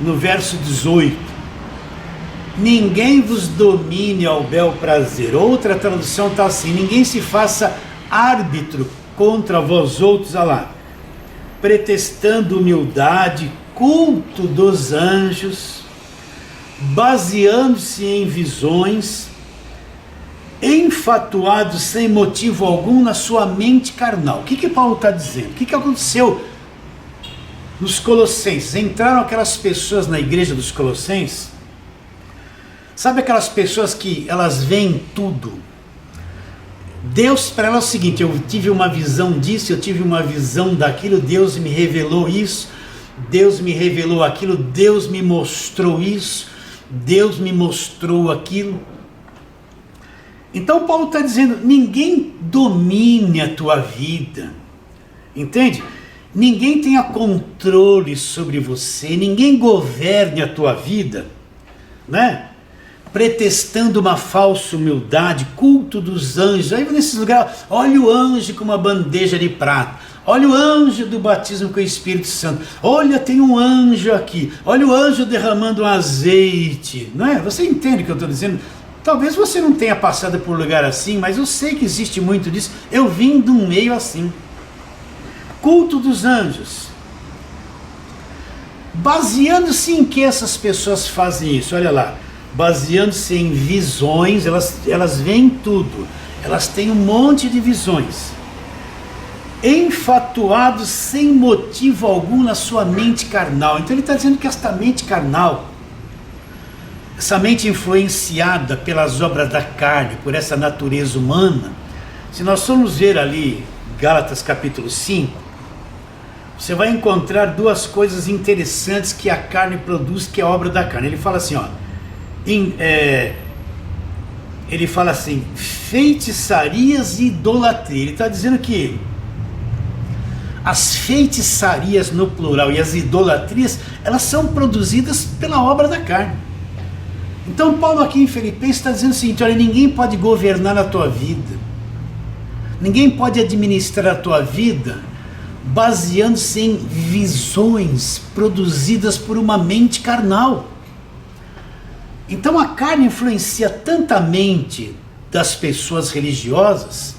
no verso 18: ninguém vos domine ao bel prazer. Outra tradução está assim: ninguém se faça árbitro contra vós outros, olha lá, pretextando humildade, culto dos anjos, baseando-se em visões, enfatuado sem motivo algum na sua mente carnal. O que Paulo está dizendo? O que aconteceu nos Colossenses? Entraram aquelas pessoas na igreja dos Colossenses, sabe aquelas pessoas que elas veem tudo? Deus para elas é o seguinte: eu tive uma visão disso, eu tive uma visão daquilo, Deus me revelou isso, Deus me revelou aquilo, Deus me mostrou isso, Deus me mostrou aquilo. Então Paulo está dizendo: ninguém domine a tua vida, entende? Ninguém tenha controle sobre você, ninguém governe a tua vida, né? Pretextando uma falsa humildade, culto dos anjos. Aí nesses lugares, olha o anjo com uma bandeja de prata, olha o anjo do batismo com o Espírito Santo, olha, tem um anjo aqui, olha o anjo derramando um azeite, não é? Você entende o que eu estou dizendo? Talvez você não tenha passado por um lugar assim, mas eu sei que existe muito disso. Eu vim de um meio assim. Culto dos anjos. Baseando-se em que essas pessoas fazem isso? Olha lá. Baseando-se em visões, elas veem tudo. Elas têm um monte de visões. Enfatuados sem motivo algum na sua mente carnal. Então ele está dizendo que esta mente carnal, essa mente influenciada pelas obras da carne, por essa natureza humana, se nós formos ver ali Gálatas capítulo 5, você vai encontrar duas coisas interessantes que a carne produz, que é a obra da carne. Ele fala assim, ó, ele fala assim, feitiçarias e idolatria. Ele está dizendo que as feitiçarias no plural e as idolatrias, elas são produzidas pela obra da carne. Então Paulo aqui em Filipenses está dizendo o seguinte: olha, ninguém pode governar a tua vida, ninguém pode administrar a tua vida baseando-se em visões produzidas por uma mente carnal. Então a carne influencia tanta mente das pessoas religiosas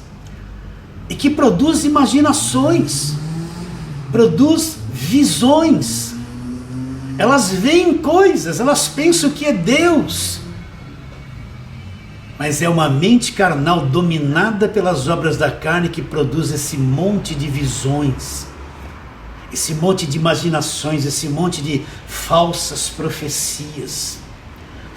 e que produz imaginações, produz visões. Elas veem coisas, elas pensam que é Deus, mas é uma mente carnal dominada pelas obras da carne que produz esse monte de visões, esse monte de imaginações, esse monte de falsas profecias.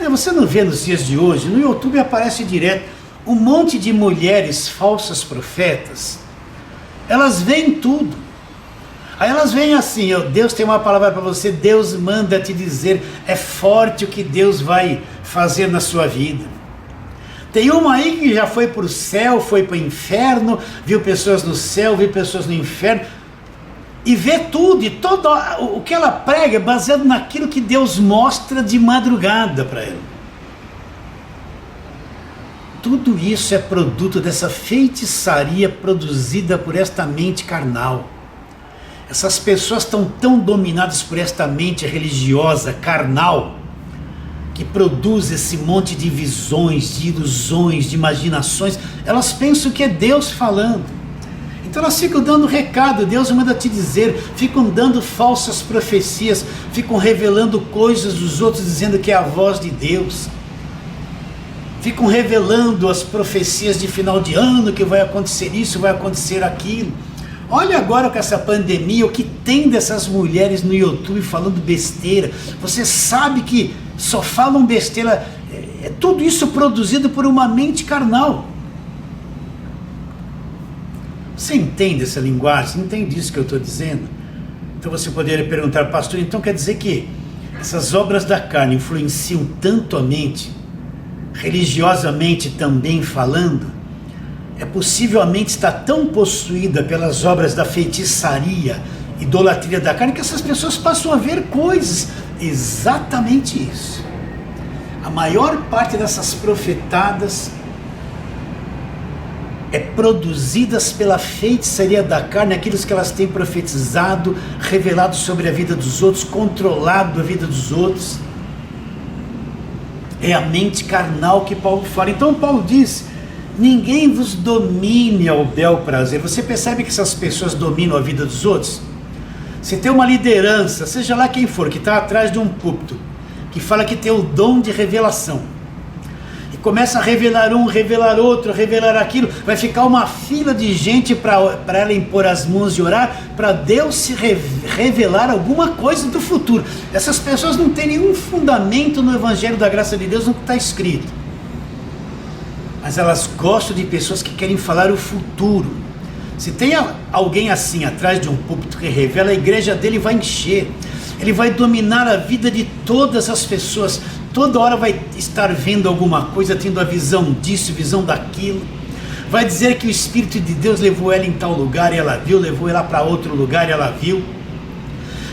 Você não vê nos dias de hoje, no YouTube aparece direto um monte de mulheres falsas profetas. Elas veem tudo. Aí elas vêm assim, Deus tem uma palavra para você, Deus manda te dizer, é forte o que Deus vai fazer na sua vida. Tem uma aí que já foi para o céu, foi para o inferno, viu pessoas no céu, viu pessoas no inferno, e vê tudo, e todo o que ela prega é baseado naquilo que Deus mostra de madrugada para ela. Tudo isso é produto dessa feitiçaria produzida por esta mente carnal. Essas pessoas estão tão dominadas por esta mente religiosa, carnal, que produz esse monte de visões, de ilusões, de imaginações. Elas pensam que é Deus falando. Então elas ficam dando recado, Deus manda te dizer, ficam dando falsas profecias, ficam revelando coisas dos outros, dizendo que é a voz de Deus. Ficam revelando as profecias de final de ano, que vai acontecer isso, vai acontecer aquilo. Olha agora com essa pandemia, o que tem dessas mulheres no YouTube falando besteira. Você sabe que só falam besteira, tudo isso produzido por uma mente carnal. Você entende essa linguagem? Você entende isso que eu estou dizendo? Então você poderia perguntar, pastor, então quer dizer que essas obras da carne influenciam tanto a mente, religiosamente também falando? É possível a mente estar tão possuída pelas obras da feitiçaria, idolatria da carne, que essas pessoas passam a ver coisas, exatamente isso. A maior parte dessas profetadas é produzidas pela feitiçaria da carne, aquilo que elas têm profetizado, revelado sobre a vida dos outros, controlado a vida dos outros. É a mente carnal que Paulo fala. Então Paulo diz, ninguém vos domine ao bel prazer. Você percebe que essas pessoas dominam a vida dos outros? Você tem uma liderança, seja lá quem for, que está atrás de um púlpito, que fala que tem o dom de revelação, e começa a revelar um, revelar outro, revelar aquilo, vai ficar uma fila de gente para ela impor as mãos e orar, para Deus se revelar alguma coisa do futuro. Essas pessoas não têm nenhum fundamento no Evangelho da Graça de Deus, no que está escrito. Mas elas gostam de pessoas que querem falar o futuro. Se tem alguém assim atrás de um púlpito que revela, a igreja dele vai encher. Ele vai dominar a vida de todas as pessoas. Toda hora vai estar vendo alguma coisa, tendo a visão disso, visão daquilo. Vai dizer que o Espírito de Deus levou ela em tal lugar e ela viu, levou ela para outro lugar e ela viu.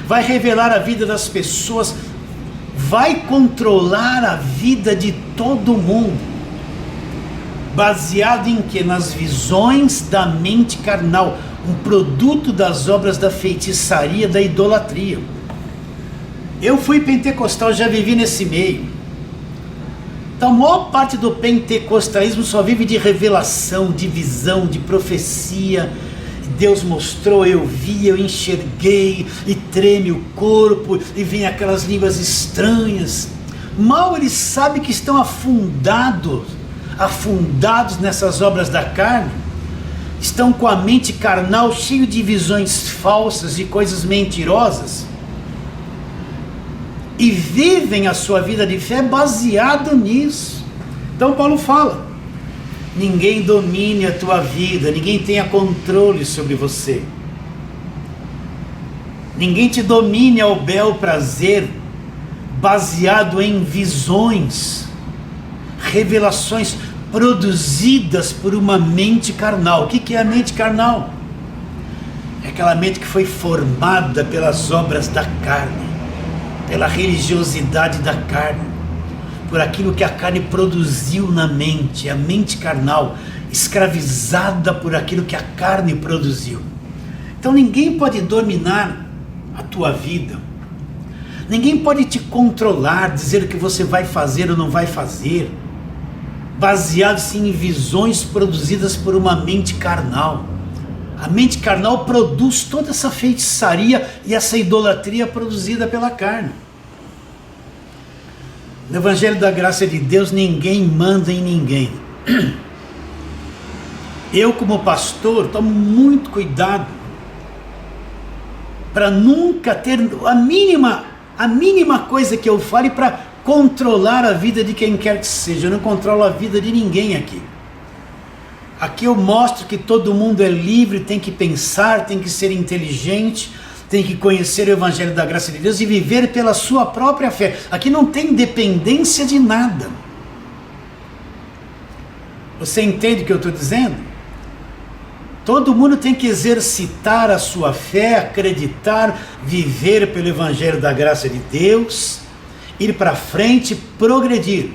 Vai revelar a vida das pessoas, vai controlar a vida de todo mundo. Baseado em que? Nas visões da mente carnal, um produto das obras da feitiçaria, da idolatria. Eu fui pentecostal, já vivi nesse meio. Então a maior parte do pentecostalismo só vive de revelação, de visão, de profecia. Deus mostrou, eu vi, eu enxerguei, e treme o corpo, e vem aquelas línguas estranhas. Mal eles sabem que estão afundados nessas obras da carne, estão com a mente carnal cheio de visões falsas, de coisas mentirosas, e vivem a sua vida de fé baseado nisso. Então Paulo fala, ninguém domine a tua vida, ninguém tenha controle sobre você, ninguém te domine ao bel prazer, baseado em visões, revelações produzidas por uma mente carnal. O que é a mente carnal? É aquela mente que foi formada pelas obras da carne, pela religiosidade da carne, por aquilo que a carne produziu na mente, a mente carnal, escravizada por aquilo que a carne produziu. Então ninguém pode dominar a tua vida, ninguém pode te controlar, dizer o que você vai fazer ou não vai fazer, baseado-se em visões produzidas por uma mente carnal. A mente carnal produz toda essa feitiçaria e essa idolatria produzida pela carne. No Evangelho da Graça de Deus, ninguém manda em ninguém. Eu, como pastor, tomo muito cuidado para nunca ter a mínima coisa que eu fale para controlar a vida de quem quer que seja. Eu não controlo a vida de ninguém aqui. Aqui eu mostro que todo mundo é livre, tem que pensar, tem que ser inteligente, tem que conhecer o Evangelho da graça de Deus e viver pela sua própria fé. Aqui não tem dependência de nada. Você entende o que eu estou dizendo? Todo mundo tem que exercitar a sua fé, acreditar, viver pelo Evangelho da graça de Deus, ir para frente, progredir.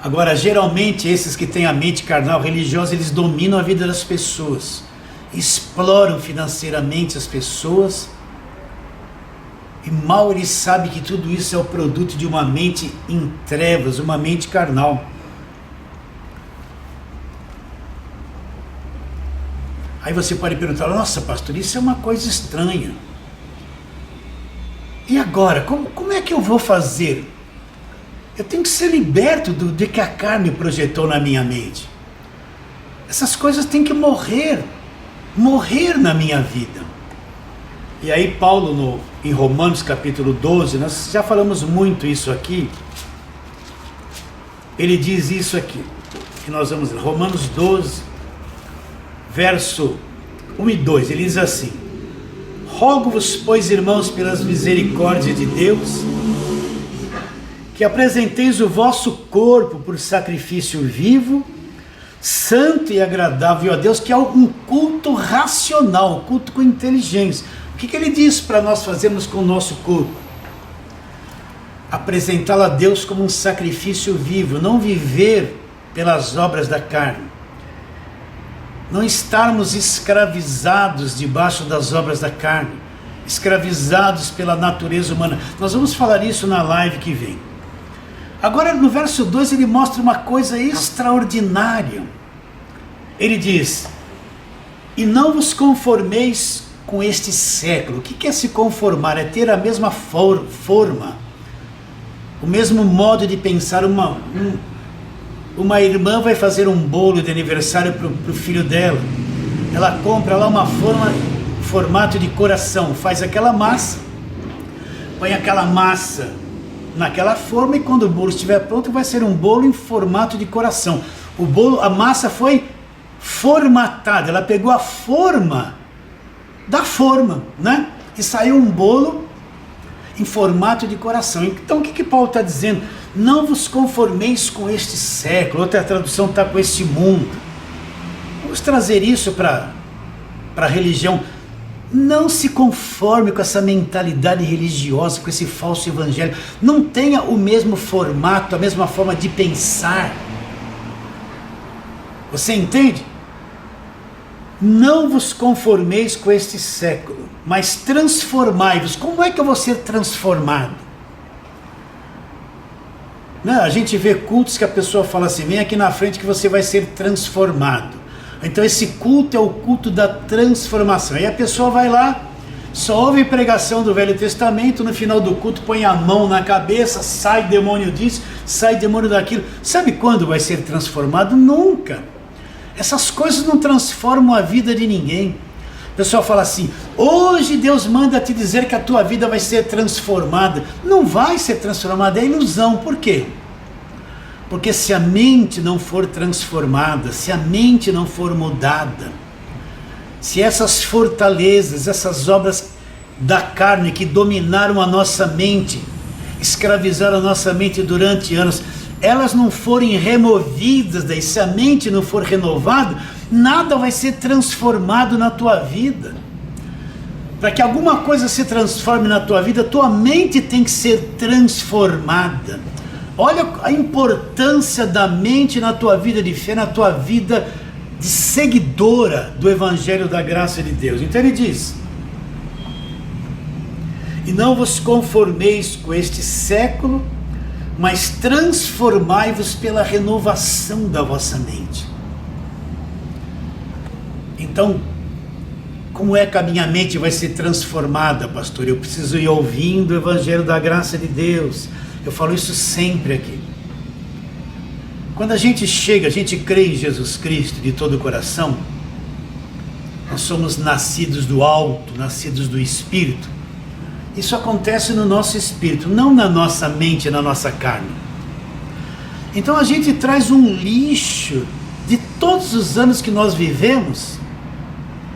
Agora, geralmente, esses que têm a mente carnal religiosa, eles dominam a vida das pessoas, exploram financeiramente as pessoas, e mal eles sabem que tudo isso é o produto de uma mente em trevas, uma mente carnal. Aí você pode perguntar, nossa pastor, isso é uma coisa estranha. E agora, como é que eu vou fazer? Eu tenho que ser liberto do que a carne projetou na minha mente. Essas coisas têm que morrer na minha vida. E aí Paulo, em Romanos capítulo 12, nós já falamos muito isso aqui, ele diz isso aqui, que nós vamos ler, Romanos 12, verso 1 e 2, ele diz assim: rogo-vos, pois, irmãos, pelas misericórdias de Deus, que apresenteis o vosso corpo por sacrifício vivo, santo e agradável a Deus, que é um culto racional, um culto com inteligência. O que ele diz para nós fazermos com o nosso corpo? Apresentá-lo a Deus como um sacrifício vivo, não viver pelas obras da carne, não estarmos escravizados debaixo das obras da carne, escravizados pela natureza humana. Nós vamos falar isso na live que vem. Agora no verso 2 ele mostra uma coisa extraordinária. Ele diz: e não vos conformeis com este século. O que é se conformar? É ter a mesma forma, o mesmo modo de pensar. Uma irmã vai fazer um bolo de aniversário para o filho dela. Ela compra lá uma formato de coração, faz aquela massa, põe aquela massa naquela forma, e quando o bolo estiver pronto, vai ser um bolo em formato de coração. A massa foi formatada, ela pegou a forma da forma, né? E saiu um bolo em formato de coração. Então o que Paulo está dizendo? Não vos conformeis com este século. Outra tradução está com este mundo. Vamos trazer isso para a religião. Não se conforme com essa mentalidade religiosa, com esse falso evangelho. Não tenha o mesmo formato, a mesma forma de pensar. Você entende? Não vos conformeis com este século, mas transformai-vos. Como é que eu vou ser transformado? Não, a gente vê cultos que a pessoa fala assim: vem aqui na frente que você vai ser transformado. Então esse culto é o culto da transformação. Aí a pessoa vai lá, só ouve pregação do Velho Testamento, no final do culto põe a mão na cabeça, sai demônio disso, sai demônio daquilo. Sabe quando vai ser transformado? Nunca. Essas coisas não transformam a vida de ninguém. O pessoal fala assim: hoje Deus manda te dizer que a tua vida vai ser transformada. Não vai ser transformada, é ilusão. Por quê? Porque se a mente não for transformada, se a mente não for mudada, se essas fortalezas, essas obras da carne que dominaram a nossa mente, escravizaram a nossa mente durante anos, elas não forem removidas, daí, se a mente não for renovada, nada vai ser transformado na tua vida. Para que alguma coisa se transforme na tua vida, tua mente tem que ser transformada. Olha a importância da mente na tua vida de fé, na tua vida de seguidora do Evangelho da graça de Deus. Então ele diz: e não vos conformeis com este século, mas transformai-vos pela renovação da vossa mente. Então, como é que a minha mente vai ser transformada, pastor? Eu preciso ir ouvindo o Evangelho da graça de Deus. Eu falo isso sempre aqui. Quando a gente chega, a gente crê em Jesus Cristo de todo o coração, nós somos nascidos do alto, nascidos do Espírito. Isso acontece no nosso espírito, não na nossa mente, na nossa carne. Então a gente traz um lixo de todos os anos que nós vivemos,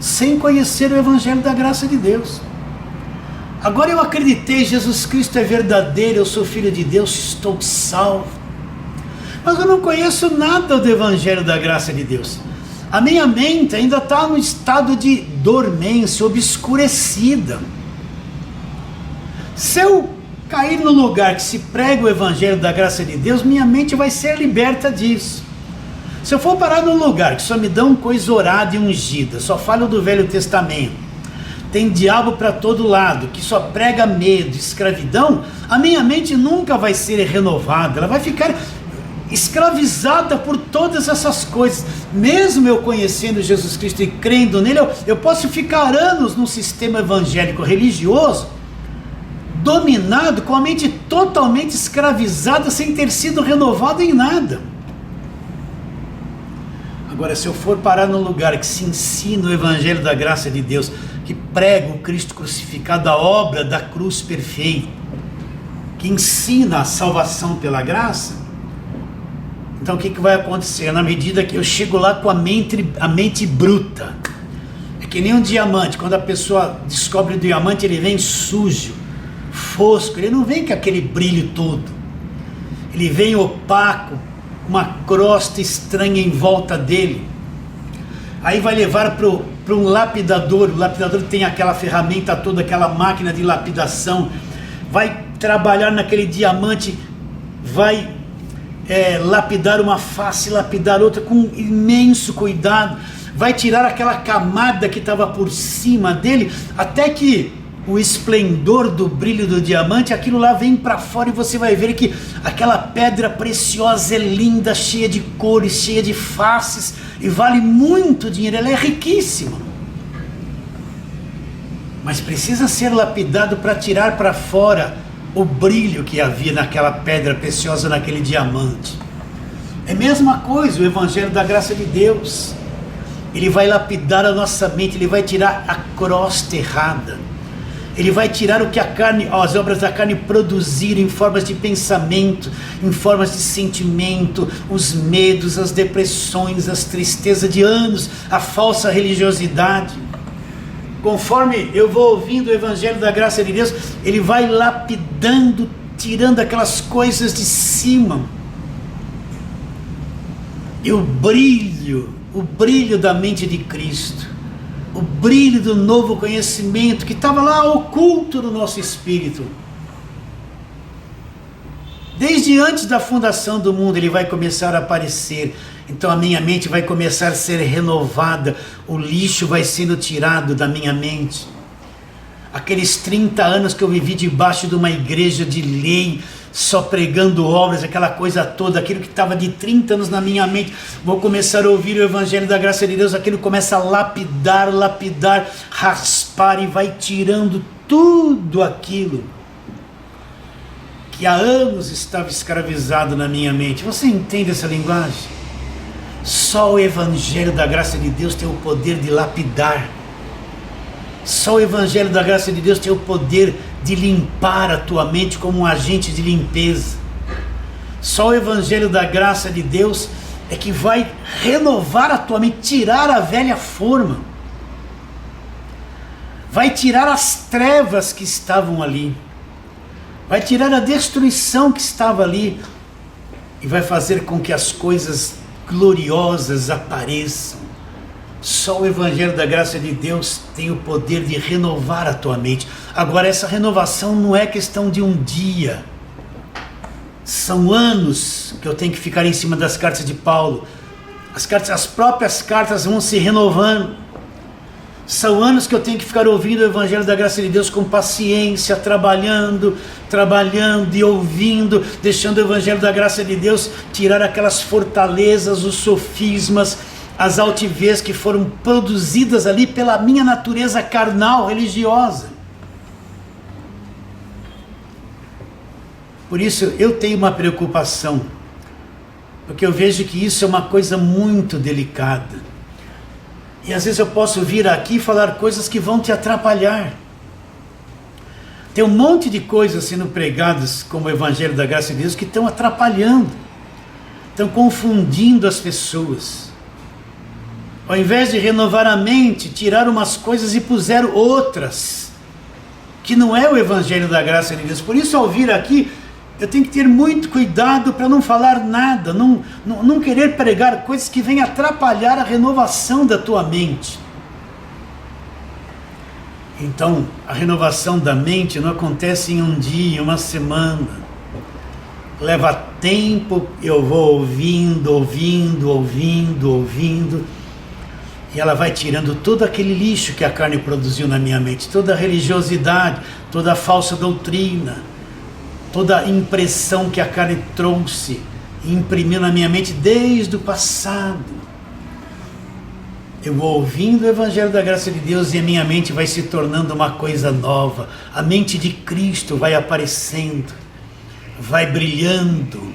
sem conhecer o Evangelho da graça de Deus. Agora eu acreditei, Jesus Cristo é verdadeiro, eu sou filho de Deus, estou salvo. Mas eu não conheço nada do Evangelho da graça de Deus. A minha mente ainda está no estado de dormência, obscurecida. Se eu cair no lugar que se prega o Evangelho da graça de Deus, minha mente vai ser liberta disso. Se eu for parar num lugar que só me dão coisa orada e ungida, só falam do Velho Testamento, tem diabo para todo lado, que só prega medo, escravidão, a minha mente nunca vai ser renovada, ela vai ficar escravizada por todas essas coisas. Mesmo eu conhecendo Jesus Cristo e crendo nele, eu posso ficar anos num sistema evangélico religioso, dominado, com a mente totalmente escravizada, sem ter sido renovado em nada. Agora, se eu for parar num lugar que se ensina o Evangelho da graça de Deus, que prega o Cristo crucificado, a obra da cruz perfeita, que ensina a salvação pela graça, então o que vai acontecer? Na medida que eu chego lá com a mente bruta, é que nem um diamante. Quando a pessoa descobre o diamante, ele vem sujo, fosco, ele não vem com aquele brilho todo, ele vem opaco, uma crosta estranha em volta dele. Aí vai levar para um lapidador. O lapidador tem aquela ferramenta toda, aquela máquina de lapidação, vai trabalhar naquele diamante, vai lapidar uma face, lapidar outra com imenso cuidado, vai tirar aquela camada que estava por cima dele, até que o esplendor do brilho do diamante, aquilo lá vem para fora e você vai ver que aquela pedra preciosa é linda, cheia de cores, cheia de faces e vale muito dinheiro, ela é riquíssima. Mas precisa ser lapidado para tirar para fora o brilho que havia naquela pedra preciosa, naquele diamante. É a mesma coisa o Evangelho da graça de Deus. Ele vai lapidar a nossa mente, ele vai tirar a crosta errada. Ele vai tirar o que as obras da carne produziram em formas de pensamento, em formas de sentimento, os medos, as depressões, as tristezas de anos, a falsa religiosidade. Conforme eu vou ouvindo o Evangelho da graça de Deus, ele vai lapidando, tirando aquelas coisas de cima. E o brilho da mente de Cristo, o brilho do novo conhecimento que estava lá oculto no nosso espírito, desde antes da fundação do mundo, ele vai começar a aparecer. Então a minha mente vai começar a ser renovada, o lixo vai sendo tirado da minha mente. Aqueles 30 anos que eu vivi debaixo de uma igreja de lei, só pregando obras, aquela coisa toda, aquilo que estava de 30 anos na minha mente, vou começar a ouvir o Evangelho da graça de Deus, aquilo começa a lapidar, raspar e vai tirando tudo aquilo que há anos estava escravizado na minha mente. Você entende essa linguagem? Só o Evangelho da graça de Deus tem o poder de lapidar. Só o Evangelho da graça de Deus tem o poder de limpar a tua mente como um agente de limpeza. Só o Evangelho da graça de Deus é que vai renovar a tua mente, tirar a velha forma, vai tirar as trevas que estavam ali, vai tirar a destruição que estava ali e vai fazer com que as coisas gloriosas apareçam. Só o Evangelho da graça de Deus tem o poder de renovar a tua mente. Agora, essa renovação não é questão de um dia, são anos que eu tenho que ficar em cima das cartas de Paulo. As próprias cartas vão se renovando. São anos que eu tenho que ficar ouvindo o Evangelho da graça de Deus com paciência, trabalhando e ouvindo, deixando o Evangelho da graça de Deus tirar aquelas fortalezas, os sofismas, as altivez que foram produzidas ali pela minha natureza carnal, religiosa. Por isso eu tenho uma preocupação, porque eu vejo que isso é uma coisa muito delicada. E às vezes eu posso vir aqui e falar coisas que vão te atrapalhar. Tem um monte de coisas sendo pregadas como o Evangelho da graça de Deus que estão atrapalhando, estão confundindo as pessoas. Ao invés de renovar a mente, tiraram umas coisas e puseram outras, que não é o Evangelho da Graça de Deus. Por isso, ao vir aqui, eu tenho que ter muito cuidado para não falar nada, não querer pregar coisas que venham atrapalhar a renovação da tua mente. Então, a renovação da mente não acontece em um dia, uma semana. Leva tempo, eu vou ouvindo, e ela vai tirando todo aquele lixo que a carne produziu na minha mente, toda a religiosidade, toda a falsa doutrina, toda a impressão que a carne trouxe e imprimiu na minha mente desde o passado. Eu vou ouvindo o Evangelho da Graça de Deus e a minha mente vai se tornando uma coisa nova. A mente de Cristo vai aparecendo, vai brilhando.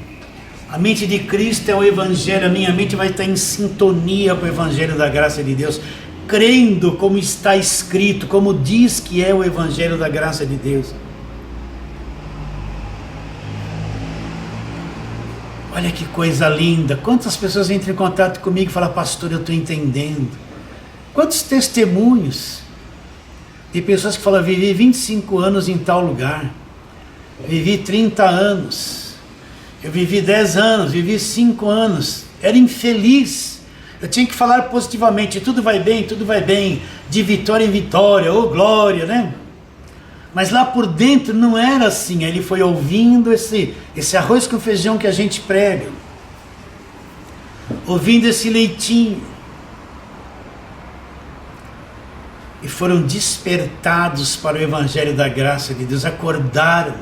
A mente de Cristo é o Evangelho, a minha mente vai estar em sintonia com o Evangelho da Graça de Deus, crendo como está escrito, como diz que é o Evangelho da Graça de Deus. Olha que coisa linda, quantas pessoas entram em contato comigo e falam: pastor, eu estou entendendo. Quantos testemunhos de pessoas que falam: vivi 25 anos em tal lugar, vivi 30 anos, eu vivi 10 anos, vivi 5 anos, era infeliz, eu tinha que falar positivamente, tudo vai bem, de vitória em vitória, oh glória, né? Mas lá por dentro não era assim. Ele foi ouvindo esse arroz com feijão que a gente prega, ouvindo esse leitinho, e foram despertados para o Evangelho da Graça de Deus, acordaram,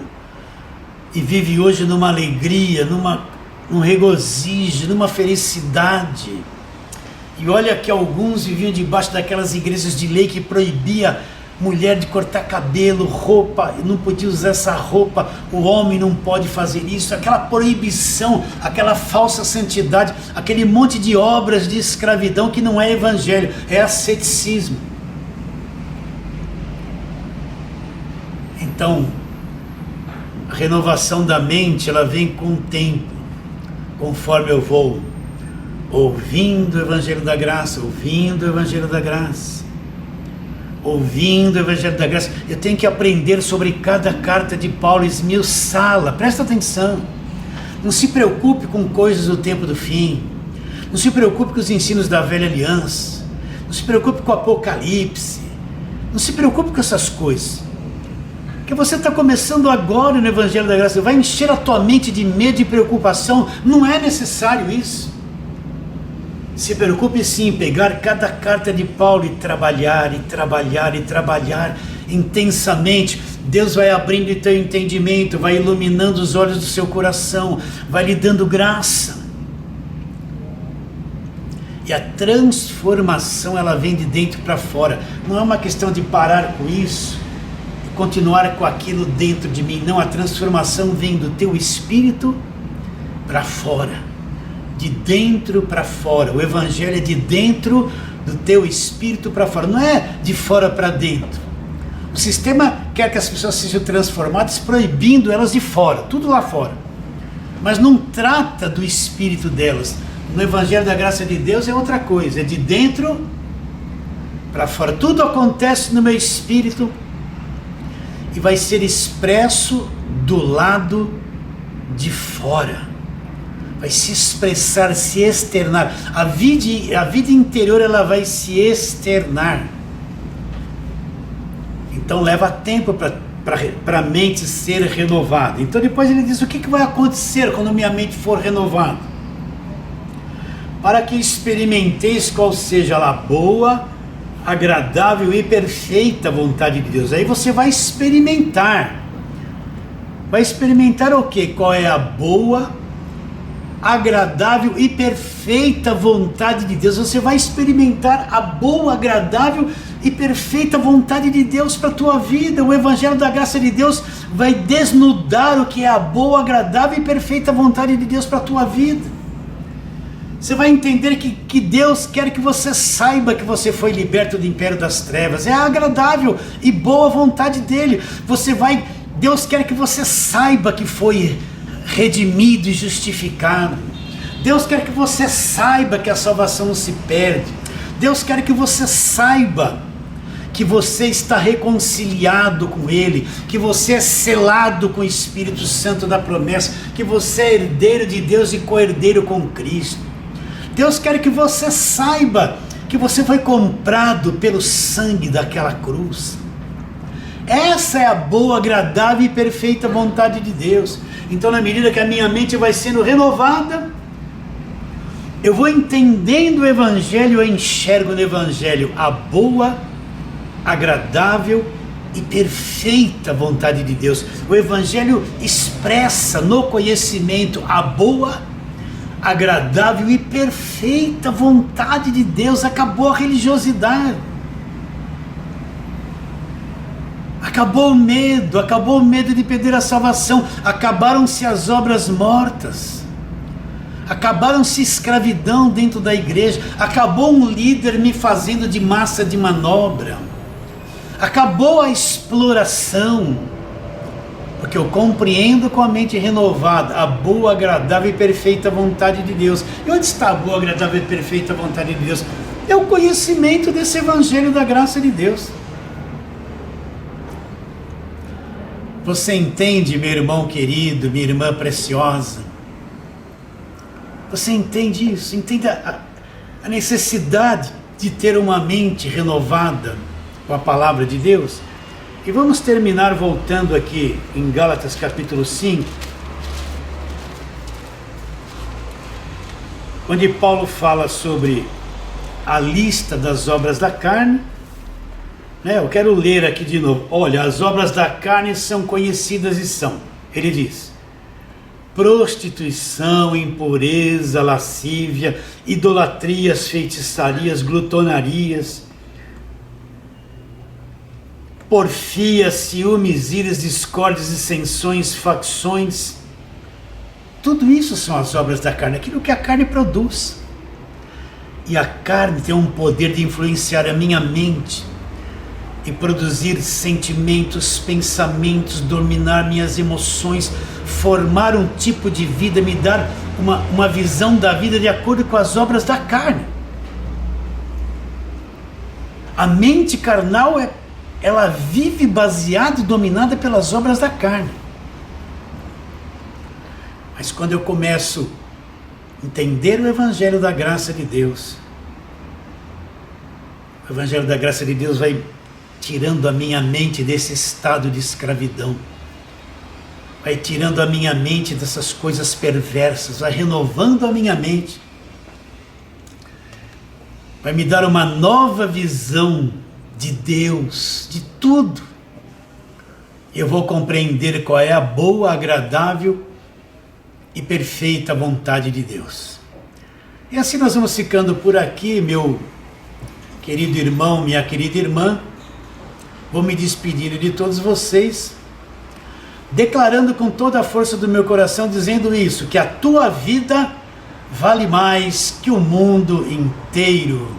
e vive hoje numa alegria, num regozijo, numa felicidade. E olha que alguns viviam debaixo daquelas igrejas de lei que proibia mulher de cortar cabelo, roupa, não podia usar essa roupa, o homem não pode fazer isso, aquela proibição, aquela falsa santidade, aquele monte de obras de escravidão que não é evangelho, é asceticismo. Então, a renovação da mente, ela vem com o tempo, conforme eu vou ouvindo o Evangelho da Graça, ouvindo o Evangelho da Graça, ouvindo o Evangelho da Graça. Eu tenho que aprender sobre cada carta de Paulo, esmiuçá-la. Presta atenção, não se preocupe com coisas do tempo do fim, não se preocupe com os ensinos da velha aliança, não se preocupe com o Apocalipse, não se preocupe com essas coisas, porque você está começando agora no Evangelho da Graça, vai encher a tua mente de medo e preocupação, não é necessário isso. Se preocupe sim em pegar cada carta de Paulo e trabalhar intensamente. Deus vai abrindo o teu entendimento, vai iluminando os olhos do seu coração, vai lhe dando graça. E a transformação, ela vem de dentro para fora. Não é uma questão de parar com isso e continuar com aquilo dentro de mim. Não, a transformação vem do teu espírito para fora. De dentro para fora. O Evangelho é de dentro do teu espírito para fora, não é de fora para dentro. O sistema quer que as pessoas sejam transformadas, proibindo elas de fora, tudo lá fora, mas não trata do espírito delas. No Evangelho da Graça de Deus é outra coisa, é de dentro para fora. Tudo acontece no meu espírito e vai ser expresso do lado de fora. Vai se expressar, se externar. A vida interior, ela vai se externar. Então leva tempo para a mente ser renovada. Então depois ele diz: o que vai acontecer quando minha mente for renovada? Para que experimenteis qual seja a boa, agradável e perfeita vontade de Deus. Aí você vai experimentar. Vai experimentar o quê? Qual é a boa, agradável e perfeita vontade de Deus. Você vai experimentar a boa, agradável e perfeita vontade de Deus para a tua vida. O Evangelho da Graça de Deus vai desnudar o que é a boa, agradável e perfeita vontade de Deus para a tua vida. Você vai entender que Deus quer que você saiba que você foi liberto do império das trevas. É a agradável e boa vontade dele. Deus quer que você saiba que foi redimido e justificado. Deus quer que você saiba que a salvação não se perde. Deus quer que você saiba que você está reconciliado com Ele, que você é selado com o Espírito Santo da promessa, que você é herdeiro de Deus e co-herdeiro com Cristo. Deus quer que você saiba que você foi comprado pelo sangue daquela cruz. Essa é a boa, agradável e perfeita vontade de Deus. Então, na medida que a minha mente vai sendo renovada, eu vou entendendo o Evangelho, eu enxergo no Evangelho a boa, agradável e perfeita vontade de Deus. O Evangelho expressa no conhecimento a boa, agradável e perfeita vontade de Deus. Acabou a religiosidade. Acabou o medo de perder a salvação, acabaram-se as obras mortas, acabaram-se escravidão dentro da igreja, acabou um líder me fazendo de massa de manobra, acabou a exploração, porque eu compreendo com a mente renovada a boa, agradável e perfeita vontade de Deus. E onde está a boa, agradável e perfeita vontade de Deus? É o conhecimento desse Evangelho da graça de Deus. Você entende, meu irmão querido, minha irmã preciosa? Você entende isso? Entende a necessidade de ter uma mente renovada com a palavra de Deus? E vamos terminar voltando aqui em Gálatas capítulo 5, onde Paulo fala sobre a lista das obras da carne. Eu quero ler aqui de novo. Olha, as obras da carne são conhecidas e são, ele diz: prostituição, impureza, lascívia, idolatrias, feitiçarias, glutonarias, porfias, ciúmes, iras, discórdias, dissensões, facções. Tudo isso são as obras da carne, aquilo que a carne produz. E a carne tem um poder de influenciar a minha mente e produzir sentimentos, pensamentos, dominar minhas emoções, formar um tipo de vida, me dar uma visão da vida de acordo com as obras da carne. A mente carnal, ela vive baseada e dominada pelas obras da carne. Mas quando eu começo a entender o Evangelho da graça de Deus, o Evangelho da graça de Deus vai tirando a minha mente desse estado de escravidão, vai tirando a minha mente dessas coisas perversas, vai renovando a minha mente, vai me dar uma nova visão de Deus, de tudo. Eu vou compreender qual é a boa, agradável e perfeita vontade de Deus. E assim nós vamos ficando por aqui, meu querido irmão, minha querida irmã. Vou me despedir de todos vocês, declarando com toda a força do meu coração, dizendo isso, que a tua vida vale mais que o mundo inteiro.